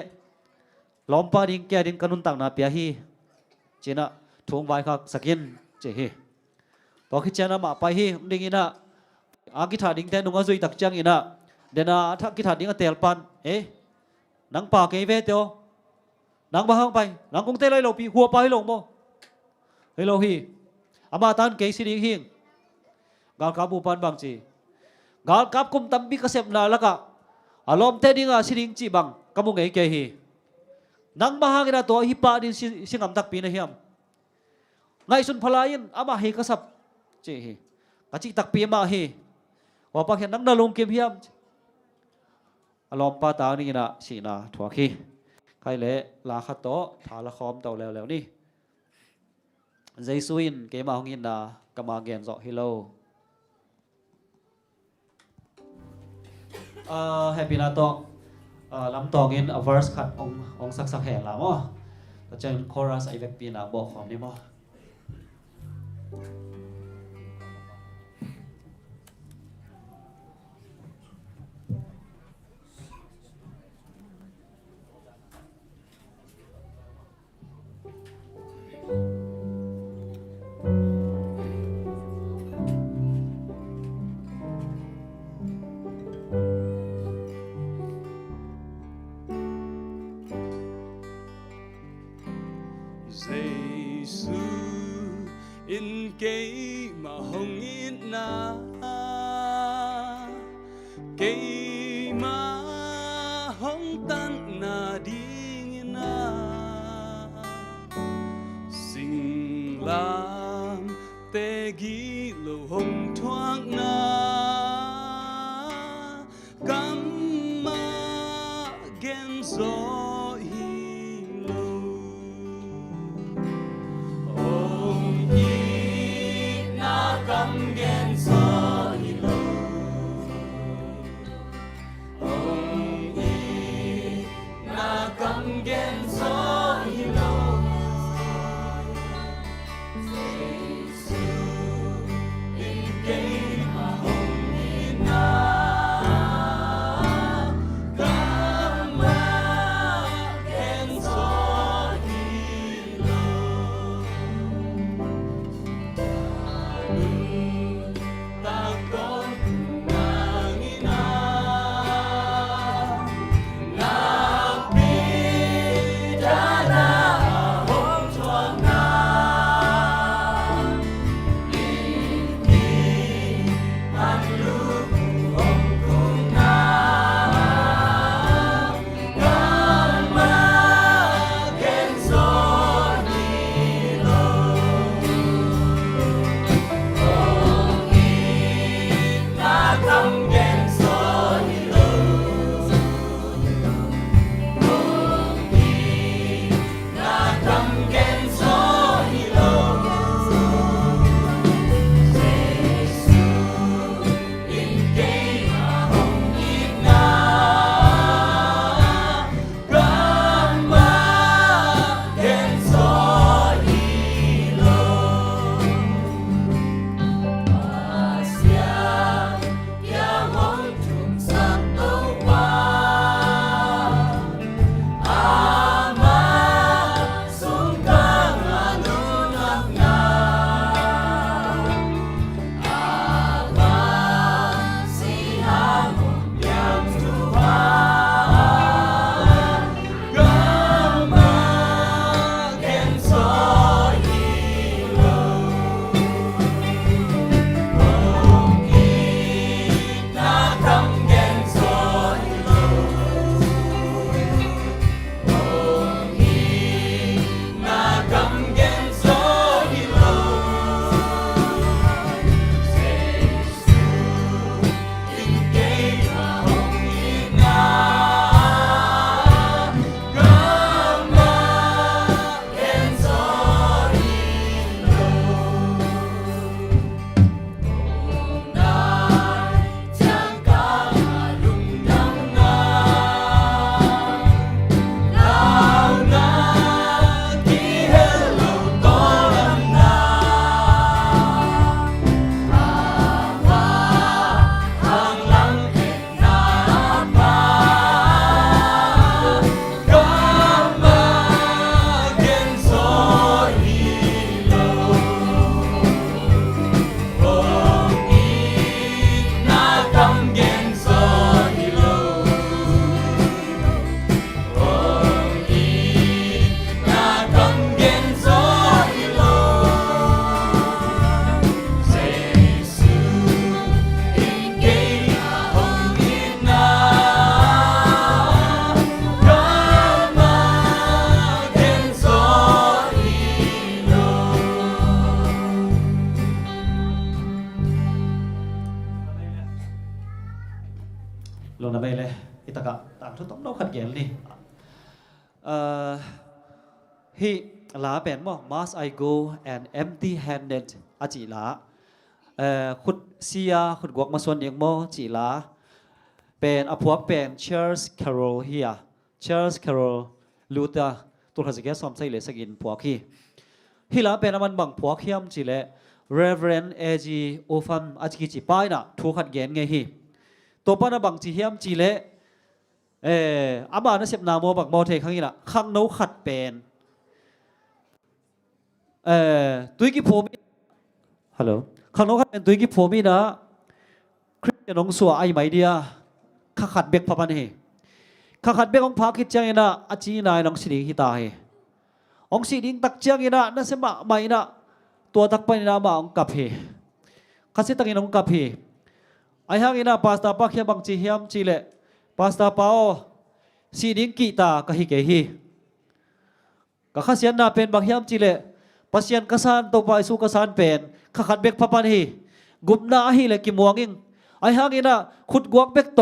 lom pa ding ke ding kanun tang na pya hi china thong vai kha sakin che he to khi chana ma pai hi ding ina a ki tha ding te nunga zui tak chang ina dena tha ki tha ding a tel pan nang pa ke ve teo nang ba hang pai nang kong te lai lo pi hua pai lo mo hello hi ama tan ke si ding hing gal ka bu pan bang chi gal kap kum tam bi ka sep na la ka alom te ding a si ding chi bang kamu ngei ke hi nang ba hang ina to hi pa din singam tak pi na hiam ngai sun phalain ama hi ka sap chi hi ka chi tak pi ma hi wa pa hian nang na lung kim hiam alom pa ta ni na si na thwa khi khai le la kha to tha la khom to lew ni Jaisuin ke ma hongin na kama gen zo hello happy na to lam tong in a verse khat ong sak he la mo ta chen chorus ai vek pi na bo khom ni mo Giêsu in cây mà hồng in na cây mà hồng tan na đi na sinh lưu hồng thoáng na cắm ma ghen gió hi lâu ông y na cắm ghen gió hi lâu ông y na cắm ghen gió hi lâu lo na bay le itaka tang thu tom no khat gel ni hi la pen mo must I go and empty handed achi la khut sia khut gok ma son yeng mo chi la pen aphuak pen Charles Carroll here Charles Carroll Luther tur kha zike som sai le sagin phuak hi la pen aman bang phuak hiam chi le Reverend A.G. Ofam achi chi pai na thu khat gen nge hiตัวป้านะบังจีเฮียมจีเละอาบานะเสพนาโมบักโมเทครั้งนี้ละข้างโน้ขัดเป็นตุยกิโพมีฮัลโหลข้างโน้ขัดเป็นตุยกิโพมีนะคริสจะน้องสัวไอไหมเดียข้าขัดเบกพะพันเฮข้าขัดเบกของพาคิดจังนะอาจีนายน้องสิริฮิตาเฮองสิริงตักจังนะนั่นเสมาไม่นะตัวตักไปนะมาองกับเฮข้าเสตังน้องกับเฮไอ้ห้างอินาพาสต้าปักเฮียบังจีเฮียมจีเล่พาสต้าเปาสีดิ้งกีตากะฮิเกฮีกะข้าเสียนนาเป็นบังเฮียมจีเล่ปัสยันกษันตัวไปสู้กษันเป็นข้าขัดเบกพะปันฮี กุมนาฮิเลกิมวงอิงไอฮังอินะขุดกวกเบกโต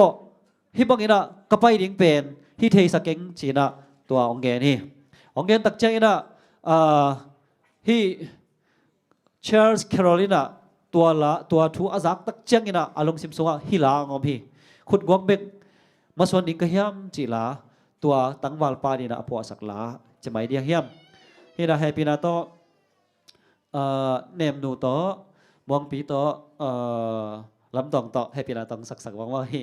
ฮิบังอินะกระไปดิ่งเป็นฮิเทสเก่งจีนะตัวองเกนี่องเกนตักเจอินะฮิเชาร์ลส์แคโรลินาตัวทูอาซักตักเจอินะอารมณ์ซิมซุงฮิลางอมฮีขุดกวกเบกมาส่วนอิงกะเฮียมจีลาตัวตั้งวาลปานี่นะอภัวสักลาจะไม่เดียงเฮียมฮินะแฮปปี้นะโตเนมนูโตมองปีโตลำตองโตแฮปปี้นะตองสักวังว่าฮี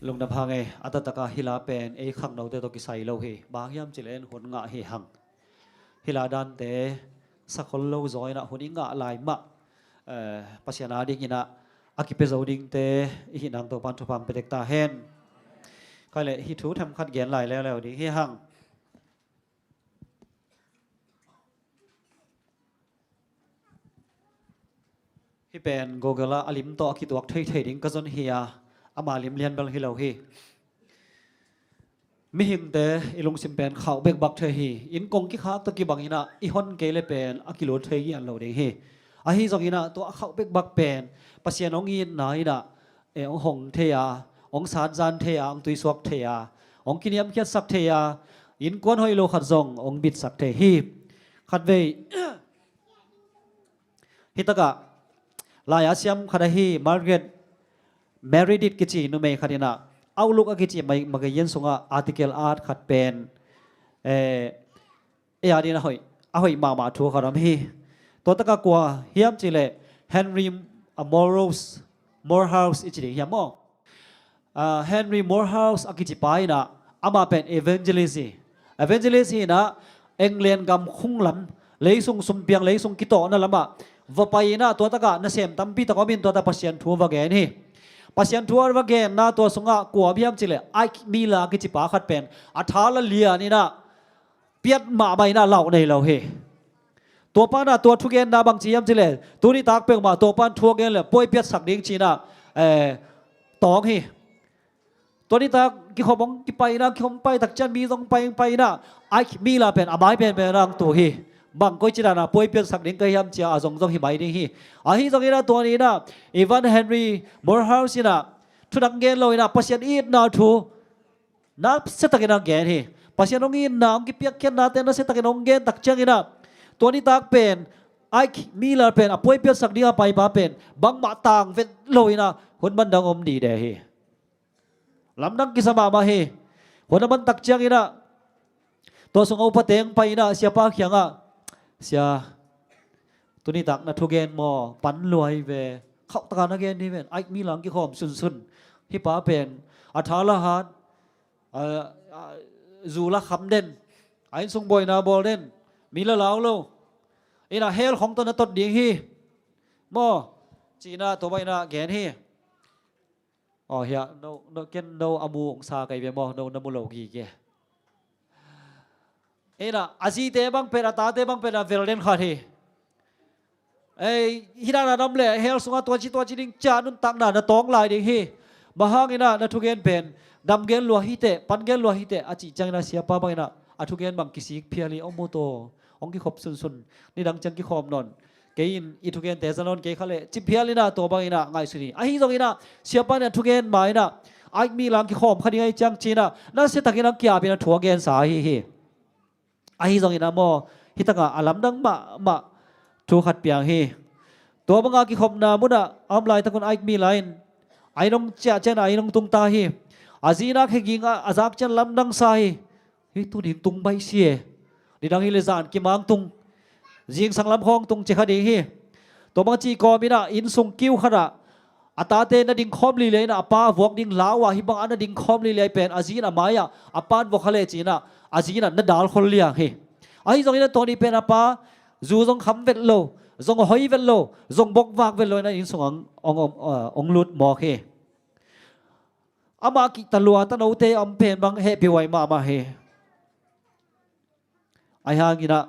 ลงน้ำพังไงอัตตะกาฮิลาเป็นไอ้ขังเราเตะตกิใส่เราเฮบางยามจิเลนหุ่นงะเฮหังฮิลาดันเตสักคนเราจอยนะหุ่นงะลายมะปัสยานาดิ้งนะอากิเปจาวดิ้งเตหินังตัวปันทุพัมเปเด็กตาเฮนก็เลยฮิทูทำขัดเกียนลายแล้วดิ้งเฮหังฮิเป็นโกเกล่าอลิมโตอากิตัวเทยเทดิ้งก็จนเฮียอามาลิมเลียนบังฮิลาเฮมิหิงเตอิลงสิมเป็นข่าวเบกบักเทฮีอินกงกิขาตะกี้บังอินะอิฮอนเกเลเป็นอากิโลเทยีอันเราเดฮีอาฮีจงอินะตัวข่าวเบกบักเป็นปัสยานองอินนายนะองหงเทียองสาจานเทียองตุยสวกเทียองกินยามเคียสักเทียอินกวนหอยโลขัดจงองบิดสักเทฮีขัดเวฮิตะกะลายอาเซียมขัดฮีมาร์เกตแมริดิตกิจินุเมขัดนะเอาลูกอากิจิไม่มาเกียนส่งอาร์ติเคิลอาร์ตขัดเป็นอาดีนะหอยมาทัวร์ขนาดนี้ตัวตะกกัวเฮียมจิเลเฮนรี่มอร์เฮาส์อิจิเฮียมเฮนรี่มอร์เฮาส์อากิจิไปนะอามาเป็นเอเวนเจลิซีนะเอ็งเลียนกำคุ้งลำเลยส่งสมเปียงเลยส่งกิโตนั่นละมาว่าไปนะตัวตะกะนั่นเสียมตั้มปีตะกบินตัวตะพัศยันทัวร์ว่าแกนี่ปัสยันทัวร์ว่าแกน่าตัวสงะกัวพิมจิเลไอมีลากิจิปาขัดเป็นอัฐาละเลียนี่นะเปียดมาใบน่าเหล่าในเราเฮตัวป้าน่ะตัวทุกเกนน่าบางจียมจิเลตัวนี้ตากเปียงมาตัวป้านทัวร์เกนเลยป่วยเปียดสักดิ้งจีน่ะตองเฮตัวนี้ตากกิขบงกิไปนะกิขมไปตักจันมีต้องไปนะไอมีลาเป็นอาไม้เป็นรังตัวเฮบางก็จีน่ะป่วยเปียดสักดิ้งก็ยามเจ้าอาจงหิใบดิ้งเฮฮีตรงนี้นะตัวนี้นะอีวานเฮนรี่มอร์เฮาส์นะทุดังเกนเลยนะปัสยันอีดนาทูนับเสตกินังเกนเฮปัสยันองอินนะองกิเปียกเกนนาเตนะเสตกินองเกนตักจังอินะตัวนี้ตักเป็นไอมีลาเป็นป่วยเปียดสักดิ้งไปป้าเป็นบางมาต่างเวทเลยนะคนบันดังอมดีเดเฮลำดังกิสมามาเฮคนบันตักจังอินะตัวสงเอาปะเตงไปนะเสียป้าเขียงอ่ะเสียตัวนี้ตักนะทุกเกนมอปันรวยเวเข้าตะการนักเกนนี่เป็นไอมีหลังกี่ขอมสุนที่ป้าเป็นอัฐาละหัดจูละคำเด่นไอ้ทรงบอยนาบอลเด่นมีละเหลาโลอีน่ะเฮลของตัวนั้นตดดีฮีมอจีน่าตัวใบน่ะแกนฮีอ๋อเฮียโนเกนโนอามูองศาไกเวมอโนนมุโลกีเกอีน่ะอาซีเตบังเป็นอาตาเตบังเป็นอาเวลเดนขาดฮีฮินานาดำเล่เฮลสุงาตัวจีดิ้งจานุนตังนาตองลายดิ้งฮีมาหางอินะนาทุเกนเป็นดำเกนลัวฮิเตปันเกนลัวฮิเตอาจิจังนาเสียป้าบังอินะอาทุเกนบังกิสิกเพียรีอมโมโตองกิขบสุนนี่ดังจังกิขอมนนเกยินอีทุเกนเตสนนเกขะเลจิเพียรีนะตัวบังอินะไงสุนีอาฮิจงอินะเสียป้าเนี่ยทุเกนมาอินะไอมีลังกิขอมคดีไอจังจีนะน่าเสียตะกินังกิอาเป็นทัวเกนสาฮีอาฮิจงอินะโมฮิตะกะอาลัมดังมาทุขัดเปียงฮีตัวบางอากิขบนามุนะอัมไลตะคนไอมีไลน์ไอน้องเจ้าเจ้าไอน้องตุงตาฮีอาจีนักเฮกิงอาจักเจ้าลำดังไซฮีตัวดินตุงใบเสียดิดังฮิเลซานกิมังตุงจิงสังลำคองตุงเจคดีฮีตัวบางจีกอมินะอินส่งคิวขณะอัตาเตนดิ่งคอมลีเลยนะป้าวอกดิ่งลาวะฮิบังอันดิ่งคอมลีเลยเป็นอาจีน่ะมายาอปานวอกเลจีน่ะอาจีน่ะนัดดาลคนเลี้ยงฮีไอตรงนี้ตัวนี้เป็นป้าจูจงคำเวทโลจงหอยเวลโลจงบกวากเวลโลนะอินสงองลุดหมอกเฮอามากิตลัวตันเอาเตอมเพนบังเฮปิไวมาเฮไอฮากินะ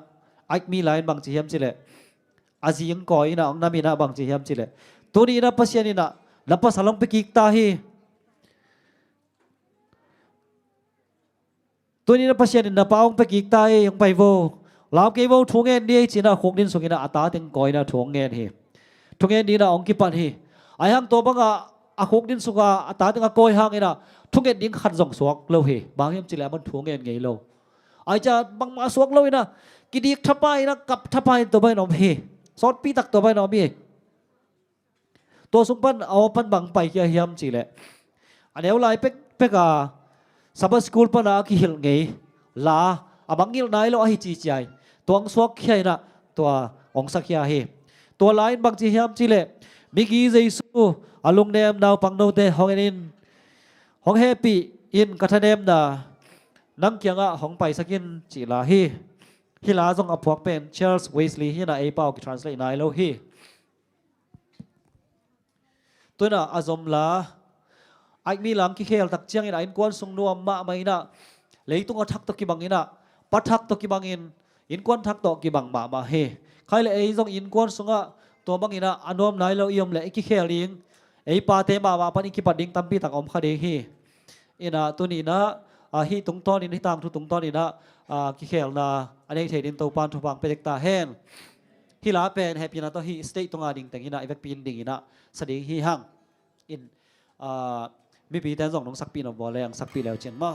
ไอมีไลน์บังจีเฮมจิเลอาจียังก่อยนะองนามีนะบังจีเฮมจิเลตัวนี้นะปัสยานีนะนับภาษาลงไปกิกตาเฮตัวนี้นะปัสยานีนะป้าองไปกิกตาเฮยังไปโวลาวเกวทวงเงินนี่จีน่าหกดินสุกินะอัตตาเต็งก้อยนะทวงเงินเฮทวงเงินนี่นะองกิปันเฮไอฮังตัวบังอาหกดินสุกาอัตตาเต็งก้อยฮังเองนะทวงเงินดิ้งขัดส่งสวกเลวเฮบางอย่างจีแลมันทวงเงินไงเลวไอจะบังมาสวกเลวนะกิดีกทับไปนะกับทับไปตัวใบนอมเฮซอสปีตักตัวใบนอมเฮตัวสุปันเอาปันบังไปเฮียมจีแลอันเดียวไล่เป็กสับสกุลปนากิฮิลไงลาอาบังกิลนายโลอาฮิจีใจตัวองสวกเฮียนะตัวองสักเฮียเฮตัวไลน์บังจีเฮียมจีเลมิกีเจซูอลุงเนมดาวปังโนเตฮองเอนิน hong happy in kathanem na nang kyanga hong pai sakin chỉ là hi lá zong apuak pen Charles Wesley hi na ei pau ki translate nai lo hi tôi na azom la ai mi lang ki khel tak chiang in ain kwan sung nuam ma mai na leitung a thak to ki bangina pathak to ki bangin in kwan thak to ki bang ma he khai le ei zong in kwan sunga to bangina anom nai lo iom le ki khel ring ei pa te ma pan ki pading tampi tak om kha de hi ina tuni na hi tung ton in hi tang thu tung ton ina ki khel na anei thei din to pan thu bang pelek ta hen hi la pen happy na to hi state tonga ding tengina evek pin ding ina sading hi hang in mi pi ten zong nong sak pi no bol ang sak pi leo chen ma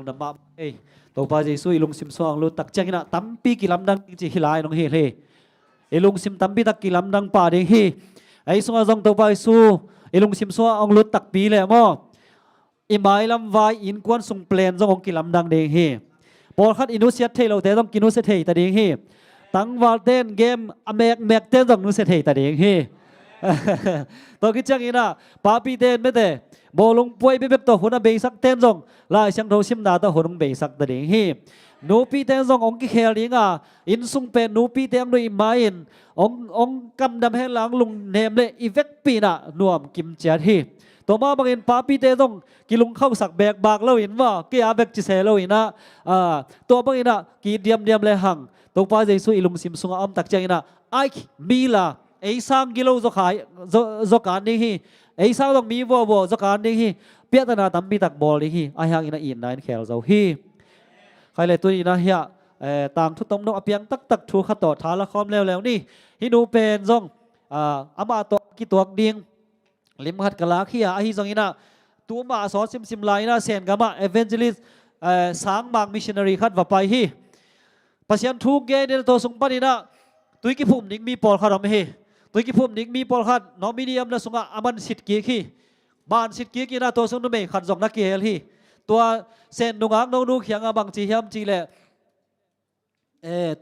long dam ma ei to pa jesu ilung sim soang lu tak changina tampi ki lamdang chi hilai nong he he ilung sim tampi tak ki lamdang pa ding hi ai sunga jong to pa jesu ilung sim so ong lu tak pi le mo imai lam vai in kwan sung plan jong ong ki lamdang ding hi por khat inu siat thei lo te jong kinu se thei ta ding hi tang wal ten game amek mek ten jong nu se thei ta ding hi ตัวกิจจังอินะปาปีเตนไม่เตะโบลงป่วยไปแบบตัวหัวเบสักเต้นจงลายช่างโทชิมนาตัวหัวเบสักตัวนี้ฮีนูปีเตนจงองกิเคลิงอ่ะอินซุงเป็นนูปีเตนด้วยไม้อินองกำดำให้หลังลุงเนมเลยอีเวกปีน่ะนวมกิมเจียฮีตัวมาบางอินปาปีเตจงกิลุงเข้าสักแบกบากเล่าอินว่ากีอาเบกจิเซเล่าอินะตัวบางอินะกีเดียมเลยหังตัวป้าใจสุอิลุมซิมซุงอัมตักใจนะไอมีลาไอซังกิโลจกขายจกการนี้ฮีไอซังต้องมีวัวจกการนี้ฮีเปียตนาตั้มปีตักบอลนี้ฮีไอฮังอินะอินนายแขลเจ้าฮีใครเลยตัวนี้นะเฮียต่างทุกตรงน้องอเปียงตักทูขัดต่อท้าละครแล้วนี่ฮินูเป็นจงอามาตัวกี่ตัวดิ่งลิมขัดกะลาขี้อาฮิจงอินะตัวมาสอนซิมไลนะเซนกามาเอเวนเจลิสสางบางมิชชันนารีขัดว่าไปฮีปัจจัยทุกเกณฑ์ในตัวสงปนินะตัวกี่พุ่มนิ่งมีปอลขัดเราไม่ฮีตัวกี่พุ่มนิ่งมีปอลขัดน้องมีเดียมนะสงอามันสิทธิ์กี่ขี้บ้านสิทธิ์กี่นะตัวสงนุ่มเองขัดจงนักเกลฮีตัวเซนนุงอังน้องดูเขียงบางจีเฮียมจีเล่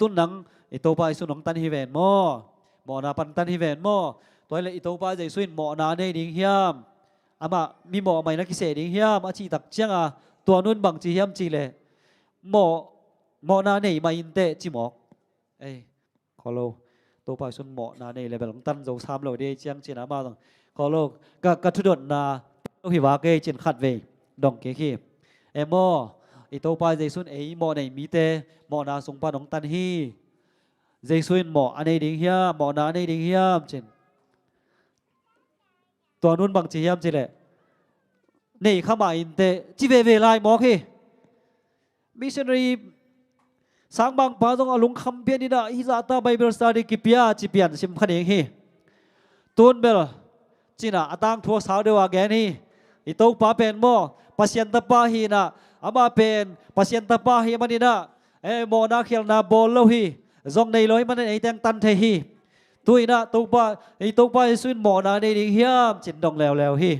ตุนหนังไอตัวไปสุนองตันฮิเวนมอนาปันตันฮิเวนมอตัวเลยอีตัวป้าใจสุนหมอนาในดิ่งเฮียมอามามีหมอใหม่นักกิเศษดิ่งเฮียมอาชีตักเชียงตัวนุ่นบังจีเฮียมจีเลยหมอนาในมาอินเตจิหมอกขอโลตัวป้าสุนหมอนาในเลยแบบหลงตันโจทามเราได้เชียงจีนามาต้องขอโลกัทุดนนาหิวาเกจินขัดเวดองเกี้หมออีตัวป้าใจสุนหมอในมีเตหมอนาสงป้าหนองตันฮีใจสุนหมออันในดิ่งเฮียมหมอนาในดิ่งเฮียมจินตัวนู้นบางจีเฮียมจีเลยนี่ข้ามาอินเตจีเวไลหมอคีมิชชันนารีสังบางป้าต้องอาลุงคำเพียนี่นะฮิซาตาไบเบิลสตาร์ดิกิเปียจีเปียนชิมขันเองฮีตุนเบลจีน่ะตั้งทัวร์สาวเดียวกันฮีอีตัวป้าเป็นหมอปัสยันตป้าฮีนะอามาเป็นปัสยันตป้าฮีมันนี่นะหมอนักเขียนนาบอลเลฮีจงในลอยมันไอแตงตันเทฮีตัวนี้นะตัวป้าสุนหมอนาในดิ่งเฮียมจินดองแล้วฮี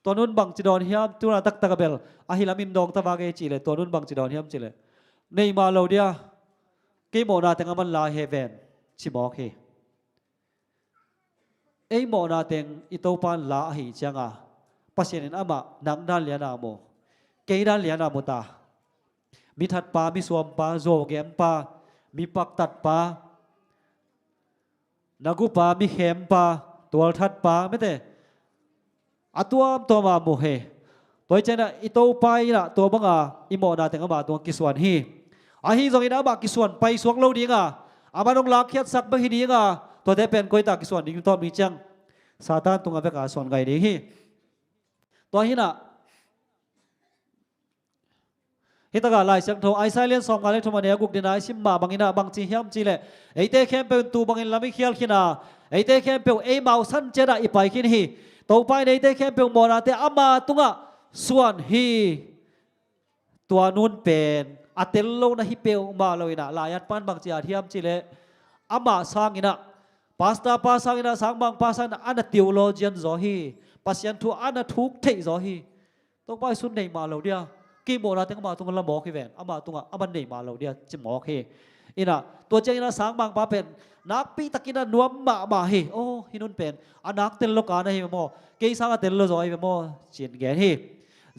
ตัวนู้นบังจิดอนเฮียมตัวนั้นตักเบลอาฮิลามินดองตะวากจีเลยตัวนู้นบังจิดอนเฮียมจีเลยในมาเราเดียกี่หมอนาแต่งมันลาเฮเวนชิบอกฮีหมอนาแต่งอีตัวป้าลาฮีจังปัสยันอามานังด้านเลียนาโมเกี่ยด้านเลียนาโมตามีทัดป้ามีสวมป้าโจเกมป้ามีปักตัดป้านักุปามีเข้มปาตัวทัดปาไม่แต่ตัวมาโมเฮตัวเจนะอิโตไปนะตัวบังอิโมนาแต่งมาตัวกิสวนฮีฮีจงอินาบากิสวนไปสวงเล่าดีงอามาดงลักเขียดสักบางทีดีงตัวเดเป็นก้อยตากิสวนดิ้งตัวมีจังซาตานตรงกับเบกาสวนไกดีฮีตัวฮีนะฮิตกาไลเสียงโทไอไซเลนสองกันเลยทุกวันนี้กุกดินไอชิมมาบางอินะบางจีเฮียมจีเล่ไอเตเข้มเป็นตูบางอินลามิเคียลขินาไอเตเข้มเป็นเมาสันเจดาอีไปขินฮีตัวไปในเตเข้มเป็นโมนาเตอามาตุงะส่วนฮีตัวนู้นเป็นอัตเตลโลนะฮิเปลมาเลยนะลายัดปันบางจีอาเทียมจีเล่อามาสังอินะพาสตาพาสังอินะสังบางพาสังอันนั้นทีโอโลเจียนจอฮีปัสยันทูอันนั้นทุกเทจอฮีตัวไปสุดในมาเลยเดียกี่โมนาเต็งมาตรงละหมอขี้แวนอามาตรงอามันเนมาเราเดียจิหมอขี้อินะตัวเจนะสังบางป้าเป็นนักปีตะกินะนวมมาเฮโอ้ฮินุนเป็นอนักเต็นโลกานะเฮโมเกี่ยสังเต็นโลจอยเฮโมจีนแกนเฮ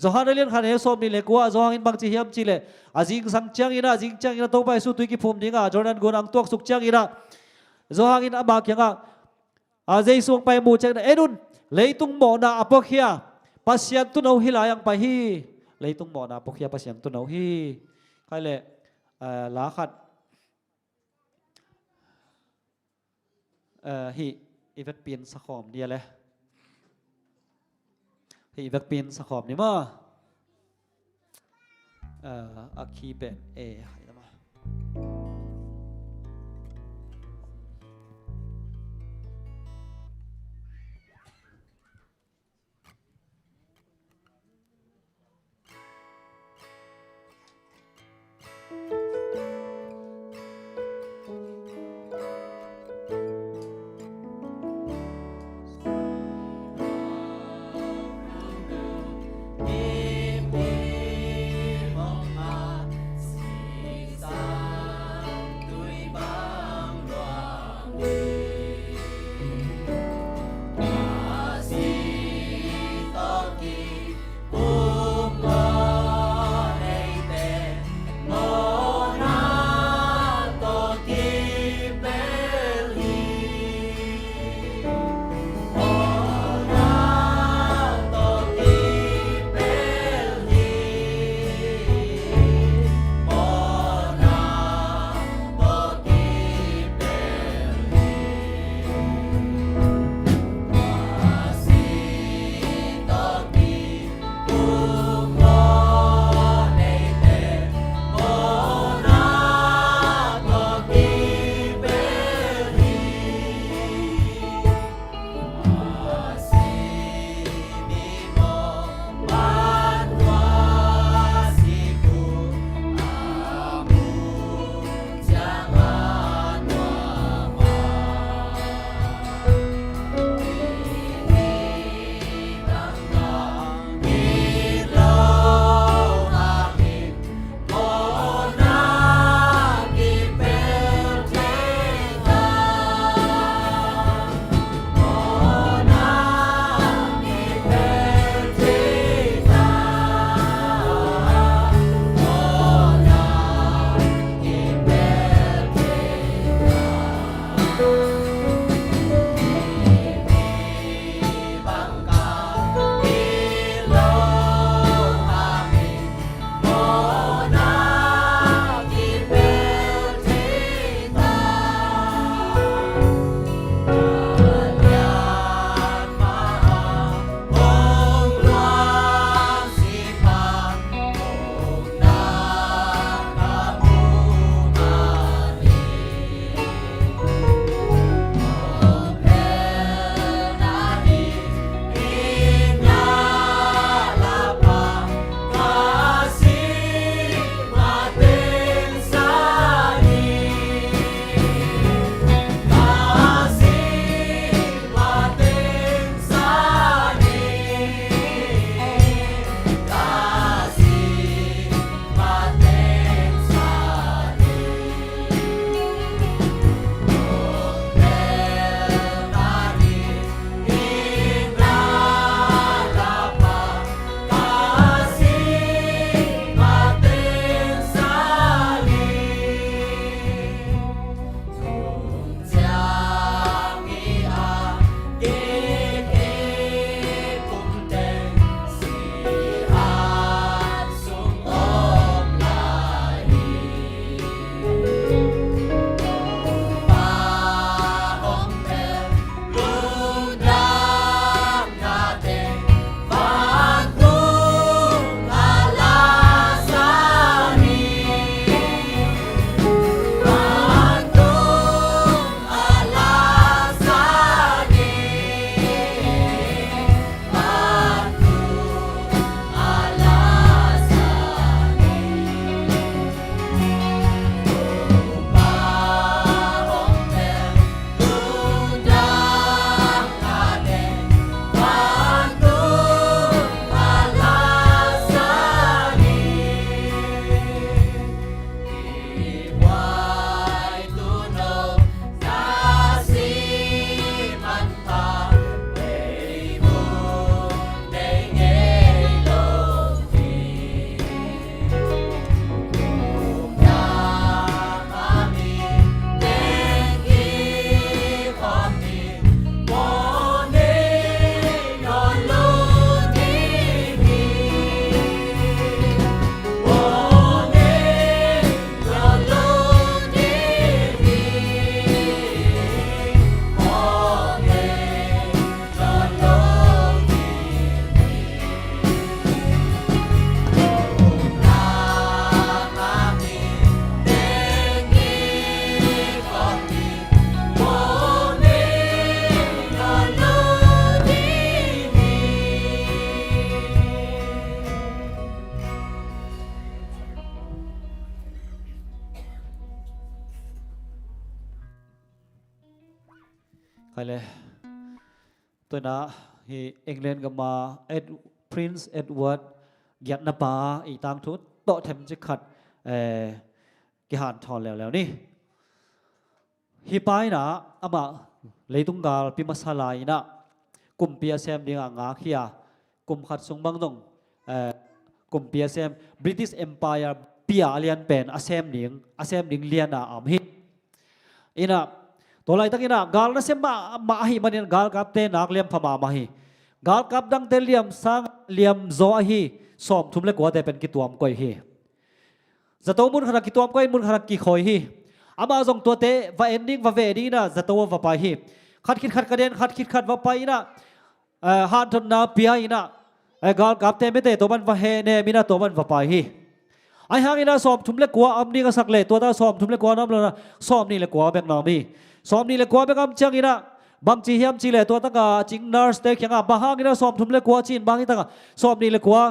จอฮันเรียนขันเฮสอมนี่เลกัวจอฮันบางจีเฮียมจีเลอาจิงสังเจียงอินะจิงเจียงอินะตัวไปสู้ตุยกิภูมินี่งาจอนันกุนังตัวสุกเจียงอินะจอฮันอินะบางยังอาเจสุงไปมูเจียงเอ็นุนเลยตุงหมอนาอปอกเฮียปัสยันตุนเอาฮิลายังไปฮีเลยตุงหมอนาปกเฮียปัสยันตุนเอาฮีใครเลยลาขัดฮีอีเวกปีนสะขอมเดียเลยฮีอีเวกปีนสะขอมนี่มั้งอาคีเป็นให้ละมา ใครเลยตัวน่ะฮีอังกฤษก็มาPrince Edward ยัดนาปาอีต่างทุกโตเทมจะขัดกิหานทอนแล้วนี่ฮีไปนะอามาเลยตุงกาลพิมาสลายนะกุมเปียเซมดีงางาขี้ย กุมขัดสงบังตงกุมเปียเซม British Empire เปียเลียนเป็นอาเซมนิงเลียนอามฮิอินะตัวไรตั้งอินะกาลนั่นเซมมาฮิมันเนี่ยกาลกับเตนักเลียมพม่ามาฮิกาลกับดังเตเลียมสังเลียมโซอฮิสอมทุ่มเล็กกว่าแต่เป็นกิตัวมก้อยฮิจะตัวมุนขนาดกิตัวมก้อยมุนขนาดกี่คอยฮิอามาส่งตัวเตะว่าเอนดิ้งว่าเวดีนะจะตัวว่าไปฮิขัดคิดขัดกระเด็นขัดคิดขัดว่าไปนะฮันทนาเปียอินะกาลกับเตไม่เตะตัวมันว่าเฮเนมินะตัวมันว่าไปฮิไอ้หางอินะสอบทุ่มเล็กกว่าอันนี้ก็สักเล่ตัวตาสอบทุ่มเล็กกว่าน้ำเลยนะสอบนี่เล็กกว่าแบบน้ำนี่สอบนี่เล็กกว่าแบบกำจังอินะบางจีเฮียมจีเล่ตัวตั้งกาจิงนาร์สเต็กยังอ่ะบางหางอินะสอบทุ่มเล็กกว่าจีนบางที่ตั้งกาสอบนี่เล็กกว่า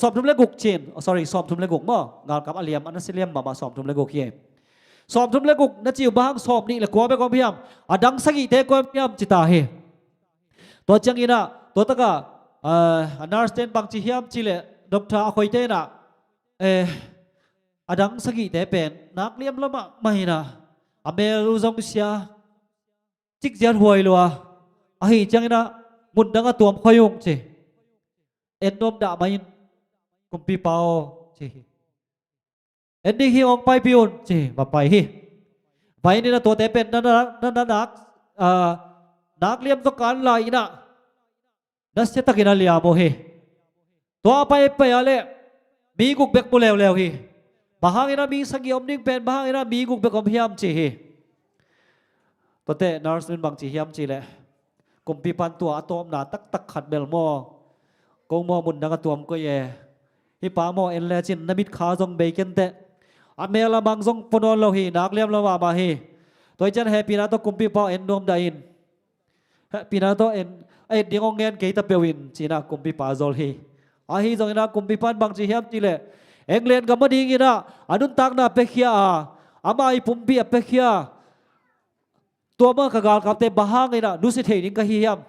สอบทุ่มเล็กกุกจีน sorry สอบทุ่มเล็กกุกมั้งงานกับอาเลียมอันนั้นเสียมมาสอบทุ่มเล็กกุกเย่สอบทุ่มเล็กกุกนั่นจิวบางสอบนี่เล็กกว่าแบบกำพยายามดังสักอีเตะกว่าพยายามจิตาเฮตัวจังอินะตัวตั้งกานาร์สเต็กบางจีเฮียมจีเล่ด็อกเตอร์คอยเตนะดังสักอีเตะเป็นนักเลี้ยมละมะไม่นะอเมรุซงเสียจิกเจียนหวยลัวไอ้จังนะมุนดังตัวมคอยงจีเอ็นนมด่าไม่กุมปีเปาจีเอ็นดิ้งฮีออกไปพิวจีมาไปฮีไปนี่นะตัวเตะเป็นนั่นนักเลี้ยมต้องการอะไรนะนั่นเสตักินาเลียโมฮีตัวไปอะไรมีกุกเบกบุเลวฮีบางอินะมีสกิอมนิ่งเป็นบางอินะมีกุกเบกอมพยายามจีฮีตัวเตะนาร์สน์บางจีเฮียมจีเลยกุมปีปันตัวอะตอมหนาตักขัดเบลโมกงโมมุนดังตัวมก็เย่ฮิปาโมเอ็นเลจินนมิดขาจงเบเกนเตอเมลาบังจงปนอลโลฮีนักเลี้ยมละว่ามาฮีตัวจันเฮปีนาโตกุมปีปาเอ็นนอมดาอินปีนาโตเอ็นดิงองเงินเกยตะเปวินจีน่ากุมปีปาโซลฮีอาฮีจงอินะกุมปีปันบางจีเฮียมจีเลยเอ็งเลนกับมาดีงินะอนุนตักนาเปคียอามาอีปุ่มปีเปคียตัวเมื่อกกาลกับเตบหางอินะดูสิเทนิงกะฮียม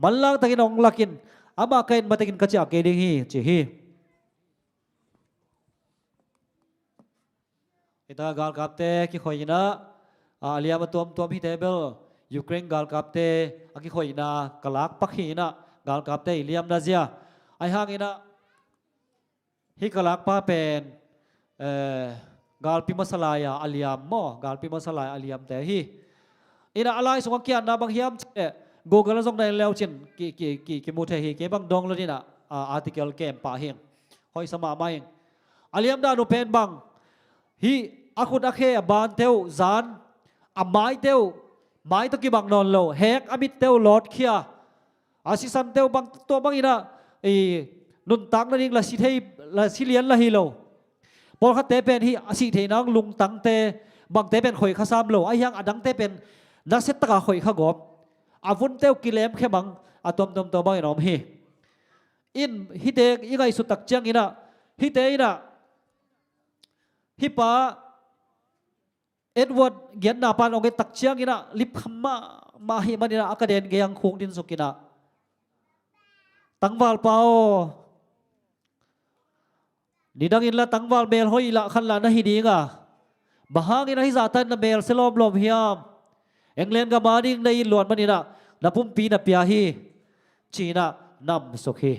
มันลังตะกินองลักินอามาเกินมาตะกินกระจาเกดิงฮีจีฮีอิตากาลกับเตกิคอยนะเลียมาตัวพี่เตเบลยูเครนกาลกับเตอากิคอยนะกลากปักฮีนะกาลกับเตเลียมนาเซียไอหางอินะฮิกลากป้าเป็นกาลพิมาสลายอาเลียมโมกาลพิมาสลายอาเลียมแต่ฮีอินะอะไรสงเกียนนะบางเฮียมกูก็เลยส่งในเลวจินกี่มุทฮีกี่บางดงเลยนี่นะอาร์ติเคิลเกมป่าเฮงหอยสมาไม่อาเลียมดานุเป็นบางฮีอาคุดอาเคบานเทวจานไม้เทวไม้ตะกี้บางนอนโลเฮกอมิตเทวลอดเคียอาซิสันเทวบางตัวบางอีนะนุนตังนั่นเองละสิเทละสิเลียนละฮีโลพอเขาเตเป็นฮีสิเทนังลุงตังเตบางเตเป็นข่อยข้าซ้ำโลไอ้ยังอดังเตเป็นนักเซตตะกาข่อยข้ากบอาวุธเตวกิเลมแค่บังอาตอมตัวบางน้อมฮีอินฮิเตยังไงสุดตักเจียงอินะฮิเตอินะฮิปาเอ็ดเวิร์ดเกียนนาปานองเกตักเชียงกินะลิบขมาฮิมันนะอากาเดนเกียงคงดินสุกินะตังวาลเปานี่ดังอินละตังวาลเบลหอยละขันละนะฮิดีงะบางอินะฮิซาตันนะเบลเซลอบลมฮิยามเอ็งเลนกับมาดิ้งในอินหลวนมันนี่นะนับพุ่มปีนับยาฮีจีน่านำสุขี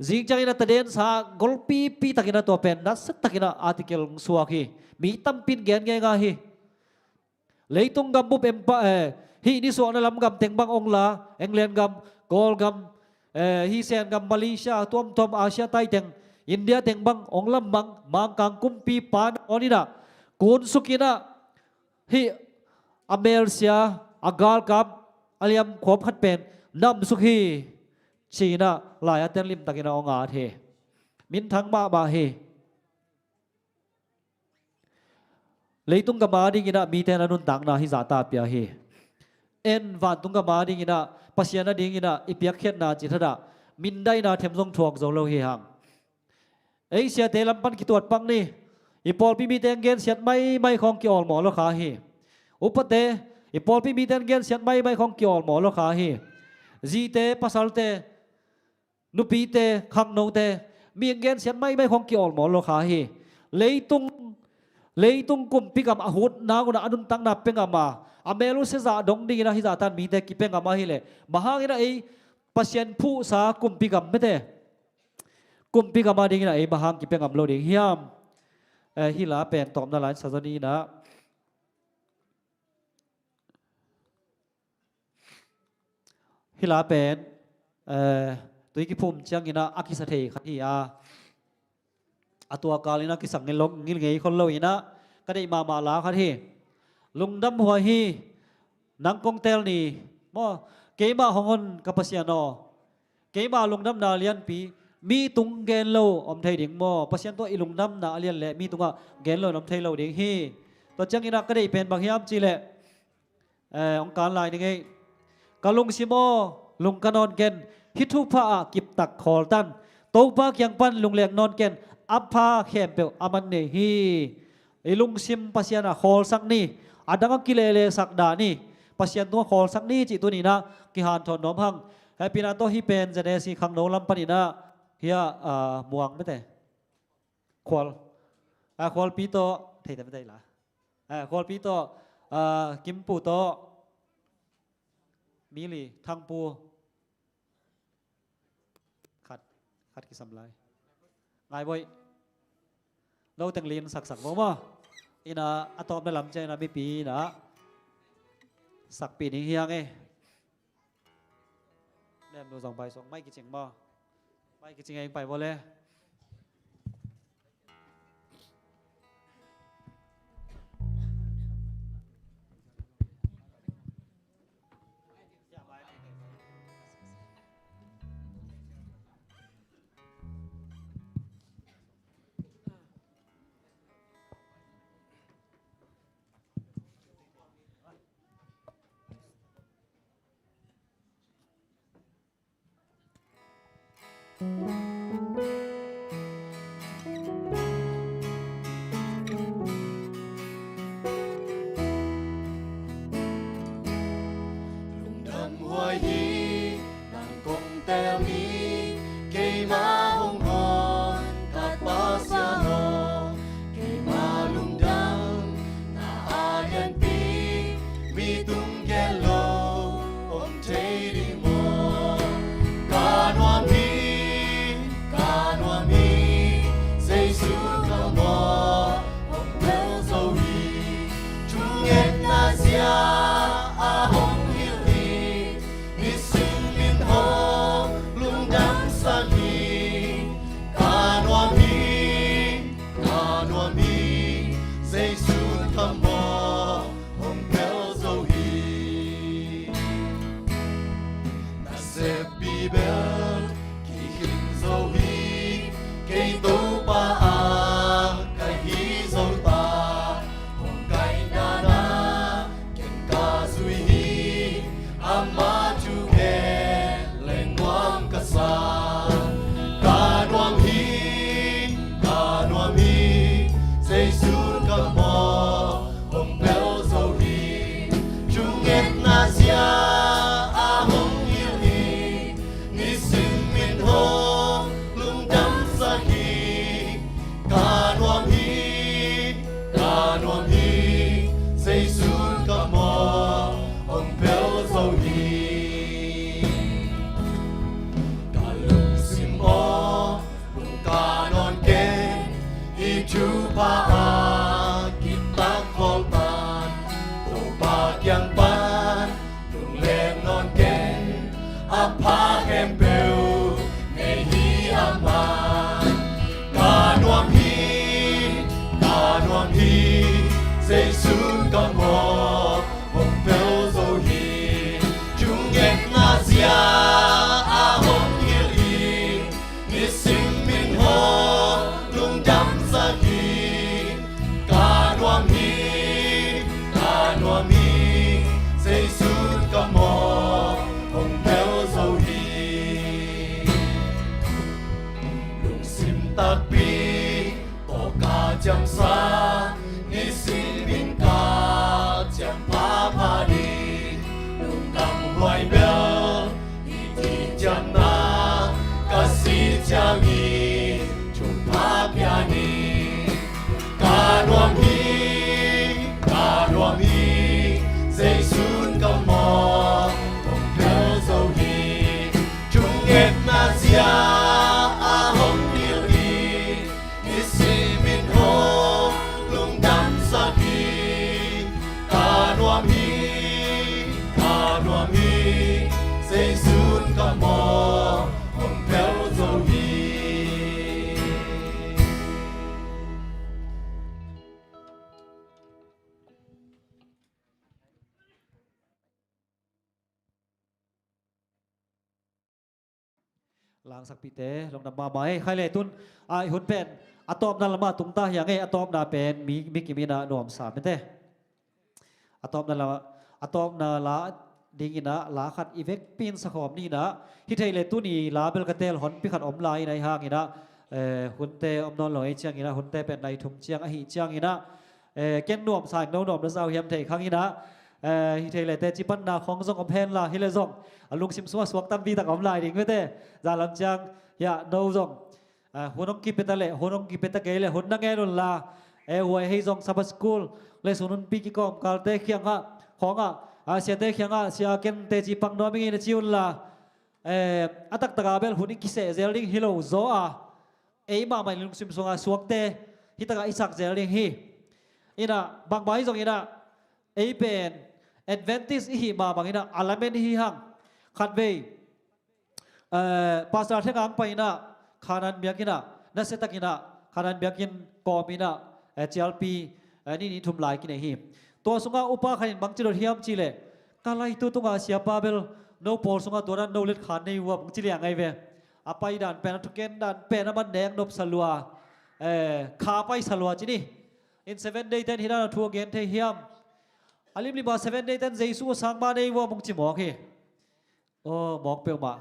จิงจังอินะตะเดนสากอลปีตักินะตัวเป็นนัสตักินะอาร์ติเคิลสวากีมีตั้มปินเกนไงกะฮีเลยตุงกำบุบเอ็มปะฮีนี่ส่วนนั้นลำกำเต็งบางองลาเอ็งเลนกำกอลกำฮีเซนกำมาเลเซียตัวมอาเซียใต้เต็งอินเดียเต็งบางองลำบังมังกังกุมปีปานอนี่นะกุนสุกินะฮีอเมริกาอากาลกับอาเลียมขวบขัดเป็นนำสุขีชีน่ะหลายอันเต็มริมตะกินองอาเทมินทั้งบาเฮเลยตุงกับมาดิงินะมีแต่นันุนตังนะฮิซาตาเปียเฮเอ็นวันตุงกับมาดิงินะปัสยานาดิงินะอิเปียกเข็ดนาจิตระมินได้นาเทมทรงทวงโซโลเฮหังเอ้เสียเตลัมปันกิตวดปังนี่อีปอลพี่มีเตงเกนเสียดไม่ของกิออลหมอโลคาเฮอุปเตอีปอลพี่มีเตงเกนเสียดไม่ของกิออลหมอโลคาเฮจีเตปัสสัลเตนุปีเตขังโนเตมีเงินเสียไม่ของกิออลหมอโลคาเฮเลยตุงกุมพิกามอาหุดนากุนะอดุนตังนาเป็งอามาอเมรุเซซาดงดีนะฮิซาตันมีเตกิเป็งอามาฮิเลมหางินะไอป pasien phu sa kumpi gam mete kumpi gam ading na e bahang ki pengam lo ding hiam hi la pen tom na lan sa zani na hi la penตุยกิภูมิจังอินะอากิสเทขัดที่อาตัวกาลินะกิสังเงลงงิลเงยคนเราอินะก็ได้มาลาขัดที่ลุงดำหัวฮีนังกงเตลนี่มอเกมาฮองอนกับปัสยานอเกมาลุงดำนาเลียนปีมีตุงเกนโลอมไทยดิ่งมอปัสยานตัวอีลุงดำนาเลียนแหละมีตุงเกนโลอมไทยเราดิ่งฮีตัวจังอินะก็ได้เป็นบางยามจีแหละองค์การลายนี่ไงกาลุงซิโมลุงกันนอนเกนฮิทุพากิบตักขอลตันโตปากยังปันลุงเลียงนอนเกนอัพพาเข็มเปลอามันเนฮีไอลุงซิมปัสยานะขอลสักนี่อาดังกิเลเลสักดานี่ปัสยานตัวขอลสักนี่จิตัวนี้นะกิหานทอนน้อมหังไอปีนาโตฮิเป็นจะเดซีขังโนลำปนินะเฮียมวงไม่แต่ขอลขอลปีโตเทแต่ไม่ได้ละขอลปีโตกิมปูโตมีลีทางปูขัดกิสำลายไงบ่อยเราแต่งเรียนสักมั้งอินะอะตอมได้ลำใจนะไม่ปีนะสักปีนี้เฮียงแนมดูสองใบสองไม่กี่เจียงบ่ไม่กี่เจียงเองไปบ่เลยHãy subscribe cho kênh Ghiền Mì Gõ Để không bỏ lỡ ลางสักปีเตลงนำมาไหมใครเลยตุนไอหุ่นเป็นอะตอมนั่นละมาตุงตาอย่างไงอะตอมน่าเป็นมีกิมีนาหน่วมสามเป็นเต้อะตอมนั่นละอะตอมน่าละดิ่งนะลาขัดอีเวกปีนสะขอมนี่นะที่ไทยเลยตุนี่ลาเบลกเตลหอนพิขัดอมลายในห้างนี่นะหุ่นเตอมนอนลอยเชียงนี่นะหุ่นเตเป็นในทุ่มเชียงอหิเชียงนี่นะเก่งหน่วมสายหน่วมแล้วเอาเฮียมไทยครั้งนี้นะที่ไทยเลยเตจิปันนาของซงอมเพนละฮิเลซงลุงซิมสวสวกตัมบีตะอมลายดิ่งเว้เตจาลัมจังยาโนซงหุ่นองกิเปตะเล่หุ่นองกิเปตะเกล่หุ่นนังเอลุลลาหวยให้ซงซับสกูลเลยสุนุนปีกิกอมกาลเตเขียงะของเสียเตเขียงเสียเกนเตจิปังโนมิงินจิอุลลาอัตักตะกาเบลหุ่นกิเสเซลลิงฮิโลโซมาไม่ลุงซิมสวงสวกเตฮิตะกาอิสักเซลลิงฮีอินะบางใบซงอินะเป็นadvantage อีมาบางอินะอัลเมนฮีฮังขัดเวภาษาเทกังไปนะขานันเบียกินะนัสเตกินะขานันเบียกินกอมินะGLP นี่ทุ่มลายกินฮีตัวสุงาอุปาขันบางจิโรเฮียมจิเลกาลายตัวตุงอาเซียปาเบลโนโปลสุงาตัวนั้นโนเลตขันในวัวบางจิเลียงไงเวอภัยดันเป็นทุกเกนดันเป็นมันแดงนบสลัวขาไปสลัวจินี่ in 7 day 10 hidana thu again the hiam alim li ba 7 day 10 jesu sang ba nei wo mong chi mo khi o mok pe ma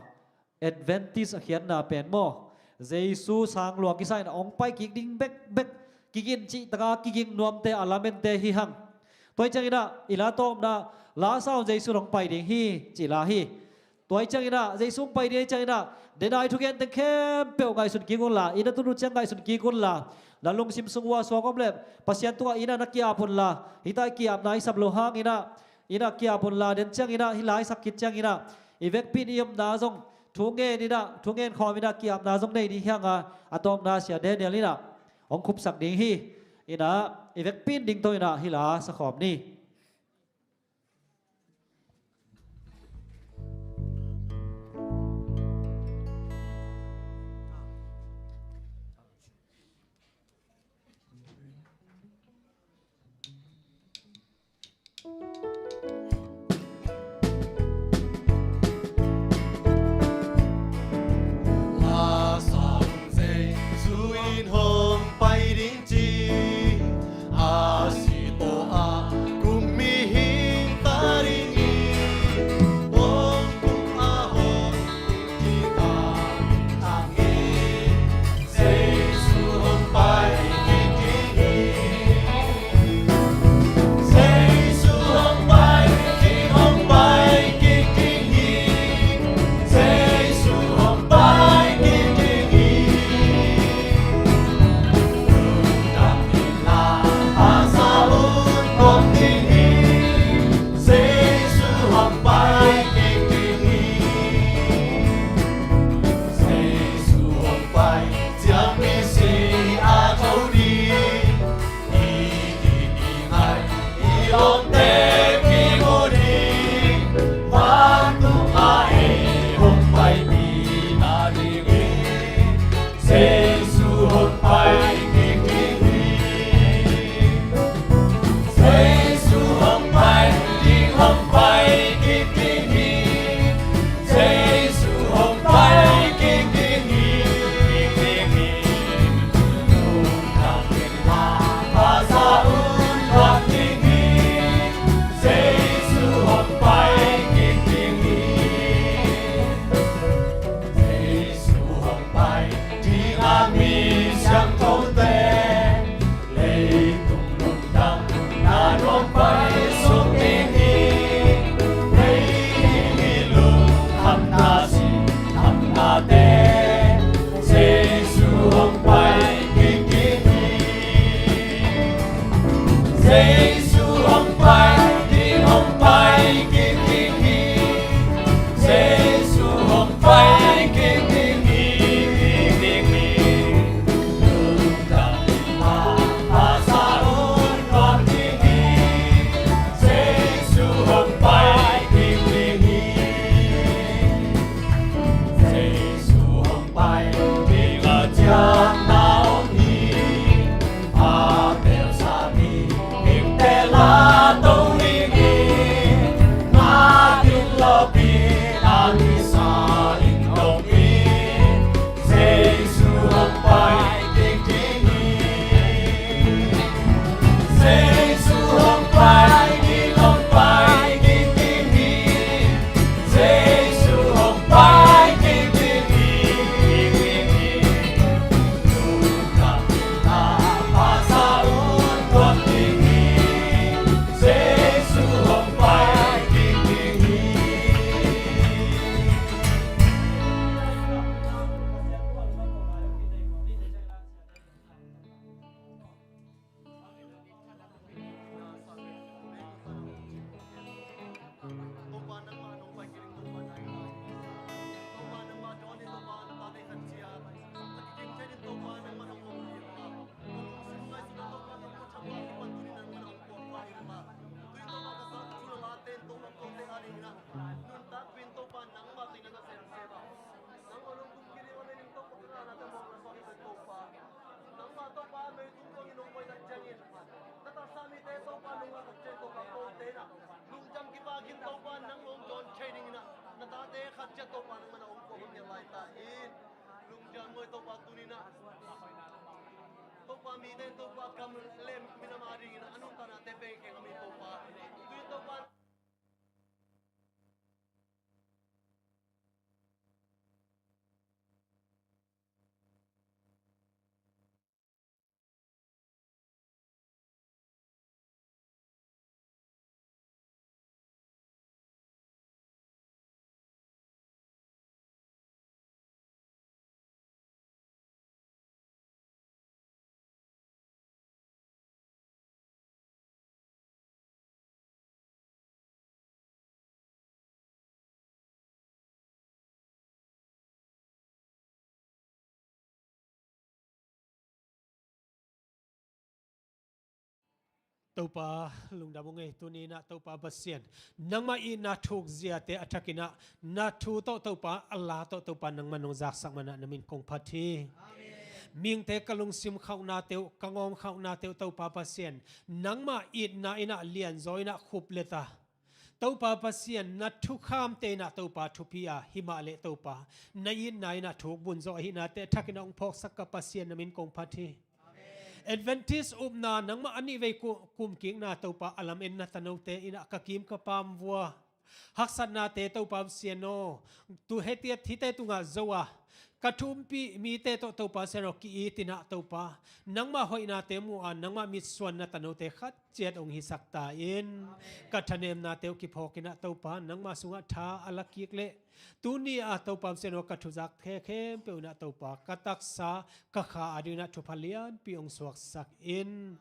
advantage khian na pen mo jesu sang lo ki sai na ong pai ki ding bek ki gin chi taka ki ging nuam te alamen te hi hang toy chang ina ila tom na la sao jesu rong pai ding hi chi la hi toy chang ina jesu pai ding chang ina denai thu gen te kem pe ngai sun ki gun la ina tu nu chang ngai sun ki gun la lalung sim sungwa swagom lep pasien tua ina nakia pun la hitai kiap nai sab lo hang ina kia pun la den chang ina hilai sakit chang ina ivek pin iom na zong thunge ni na thungen khom ina kiap na zong nei ni hyanga atom na sia de ne lina ong khup sak ding hi ina ivek pin ding to ina hila sa khom ni Home ไปดิ้งจีอาสิโตอากู kin to pa nang om don training na ta te khat cha to pa nang mana om ko hum ya lai ta in lung jan moi to pa tu ni na to pa mi den to pa kam lem mina ma ring na anong ta na te pe ke kami to pa tu to pa Taupa lung damong eh tu ni na taupa basian nang mai na thuk zia te athakina na thu to taupa Allah to taupa nang manong zak sak mana namin kong phathi ming te kalung sim khau na teu kangom khau na teu taupa basian nang ma it na ina lian zoi na khup leta taupa basian na thu kham te na taupa thupia himale taupa na in na ina thuk bun zo hi na te thakina ong phok sak ka basian namin kong phathi Adventist na nang ma ani ve kum king na topa alam en na tanote ina kakim ka pam vua haksat na te topa siano tu hetia thite tunga zowa kathumpi mi te to topa sero ki itina topa nang ma hoina te mu an nang ma mi swan na tanote khat chet ong hi sakta in kathanem na te ki phokina topa nang ma sunga tha alakik le tuni a topa seno kathuzak the khem pe una topa kataksa ka kha adina thupalian pi ong suak sak in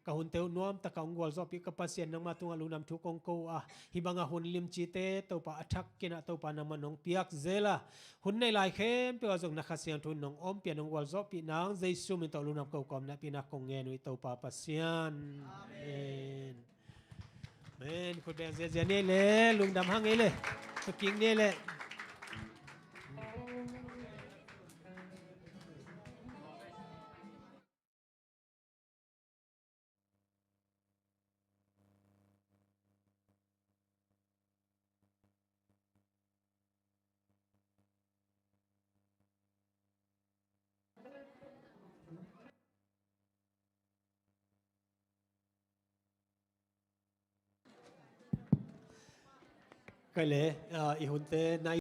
kahun teu nuam ta ka ongwal zo pi ka pasien nang ma tunga lunam thu kong ko a hibanga hun lim chi te topa athak kina topa nang manong piak zela hun nei lai khem pe azong na khasian thun nong om pi nong wal zo pi nang jesu min to lunam ko kom na pi na kong nge nui topa pasian amen men khut beng ze ne le lung dam hang le to king ne le cái lẽ ihunte na